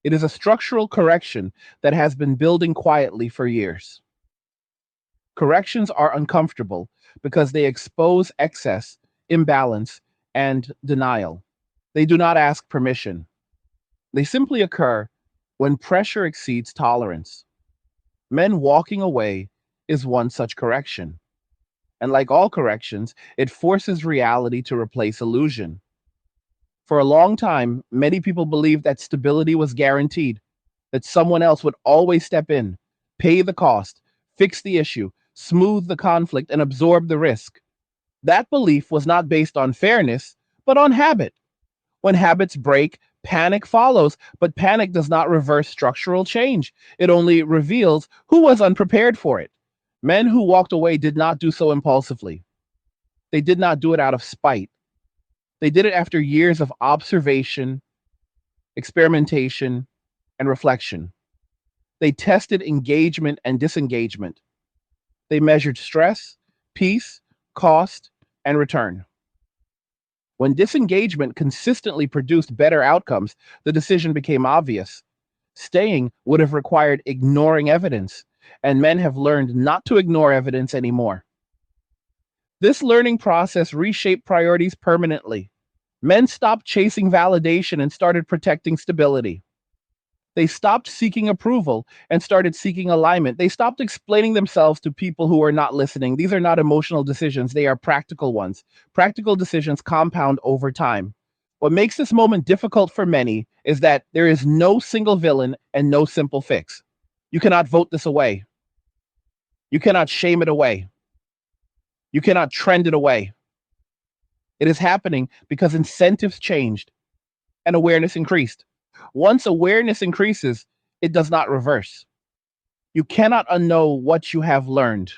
It is a structural correction that has been building quietly for years. Corrections are uncomfortable because they expose excess, imbalance, and denial. They do not ask permission. They simply occur when pressure exceeds tolerance. Men walking away is one such correction. And like all corrections, it forces reality to replace illusion. For a long time, many people believed that stability was guaranteed, that someone else would always step in, pay the cost, fix the issue, smooth the conflict, and absorb the risk. That belief was not based on fairness, but on habit. When habits break, panic follows, but panic does not reverse structural change. It only reveals who was unprepared for it. Men who walked away did not do so impulsively. They did not do it out of spite. They did it after years of observation, experimentation, and reflection. They tested engagement and disengagement. They measured stress, peace, cost, and return. When disengagement consistently produced better outcomes, the decision became obvious. Staying would have required ignoring evidence, and men have learned not to ignore evidence anymore. This learning process reshaped priorities permanently. Men stopped chasing validation and started protecting stability. They stopped seeking approval and started seeking alignment. They stopped explaining themselves to people who are not listening. These are not emotional decisions, they are practical ones. Practical decisions compound over time. What makes this moment difficult for many is that there is no single villain and no simple fix. You cannot vote this away. You cannot shame it away. You cannot trend it away. It is happening because incentives changed and awareness increased. Once awareness increases, It does not reverse. You cannot unknow what you have learned.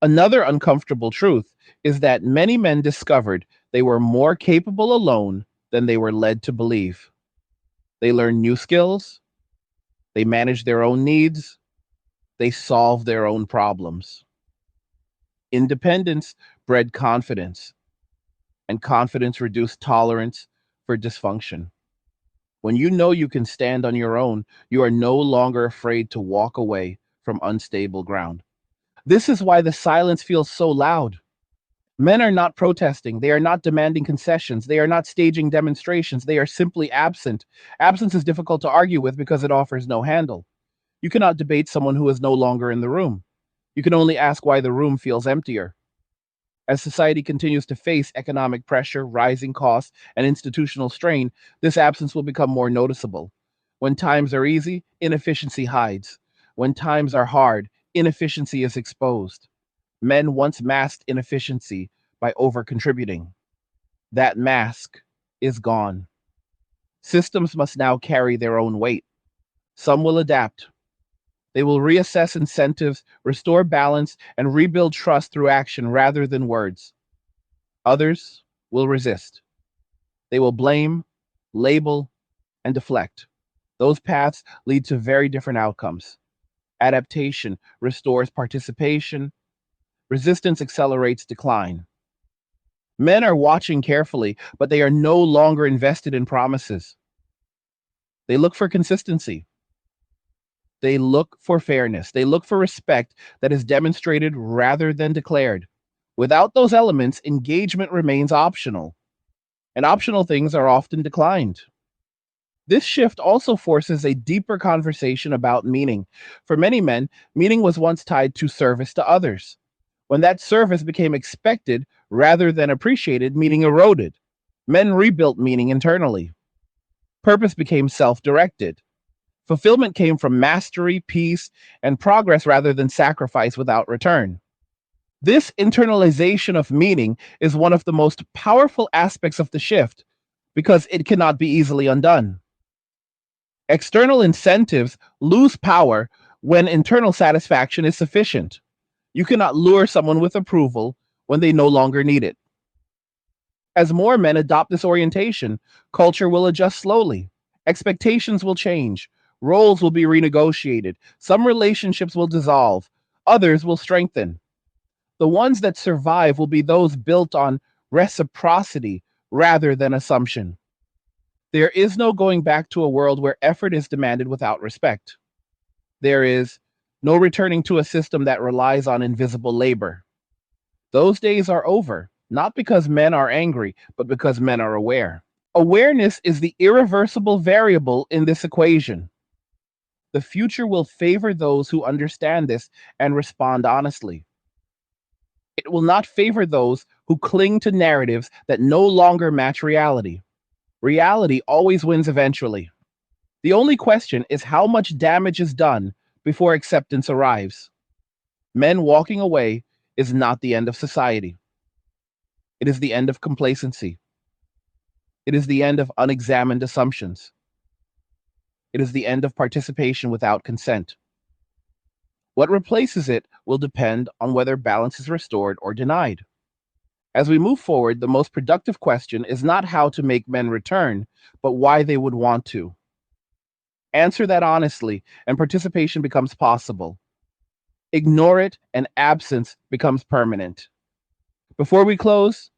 Another uncomfortable truth is that many men discovered they were more capable alone than they were led to believe. They learned new skills, they managed their own needs, they solved their own problems. Independence bred confidence, and confidence reduced tolerance for dysfunction. When you know you can stand on your own, you are no longer afraid to walk away from unstable ground. This is why the silence feels so loud. Men are not protesting. They are not demanding concessions. They are not staging demonstrations. They are simply absent. Absence is difficult to argue with because it offers no handle. You cannot debate someone who is no longer in the room. You can only ask why the room feels emptier. As society continues to face economic pressure, rising costs, and institutional strain, this absence will become more noticeable. When times are easy, inefficiency hides. When times are hard, inefficiency is exposed. Men once masked inefficiency by over-contributing. That mask is gone. Systems must now carry their own weight. Some will adapt. They will reassess incentives, restore balance, and rebuild trust through action rather than words. Others will resist. They will blame, label, and deflect. Those paths lead to very different outcomes. Adaptation restores participation. Resistance accelerates decline. Men are watching carefully, but they are no longer invested in promises. They look for consistency. They look for fairness. They look for respect that is demonstrated rather than declared. Without those elements, engagement remains optional, and optional things are often declined. This shift also forces a deeper conversation about meaning. For many men, meaning was once tied to service to others. When that service became expected rather than appreciated, meaning eroded. Men rebuilt meaning internally. Purpose became self directed. Fulfillment came from mastery, peace, and progress rather than sacrifice without return. This internalization of meaning is one of the most powerful aspects of the shift because it cannot be easily undone. External incentives lose power when internal satisfaction is sufficient. You cannot lure someone with approval when they no longer need it. As more men adopt this orientation, culture will adjust slowly. Expectations will change. Roles will be renegotiated. Some relationships will dissolve. Others will strengthen. The ones that survive will be those built on reciprocity rather than assumption. There is no going back to a world where effort is demanded without respect. There is no returning to a system that relies on invisible labor. Those days are over, not because men are angry, but because men are aware. Awareness is the irreversible variable in this equation. The future will favor those who understand this and respond honestly. It will not favor those who cling to narratives that no longer match reality. Reality always wins eventually. The only question is how much damage is done before acceptance arrives. Men walking away is not the end of society. It is the end of complacency. It is the end of unexamined assumptions. It is the end of participation without consent. What replaces it will depend on whether balance is restored or denied. As we move forward, the most productive question is not how to make men return, but why they would want to. Answer that honestly, and participation becomes possible. Ignore it, and absence becomes permanent. Before we close,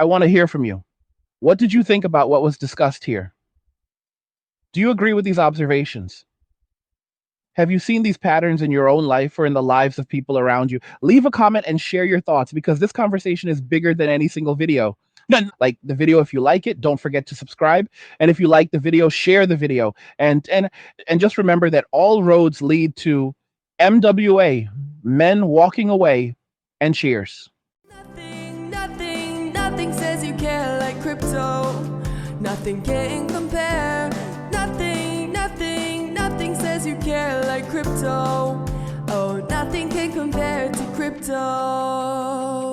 I want to hear from you. What did you think about what was discussed here? Do you agree with these observations? Have you seen these patterns in your own life or in the lives of people around you? Leave a comment and share your thoughts because this conversation is bigger than any single video. Like the video if you like it, don't forget to subscribe. And if you like the video, share the video. And just remember that all roads lead to MWA, men walking away, and cheers. Nothing says you care like crypto. Nothing can compare. Nothing says you care like crypto. Oh, nothing can compare to crypto.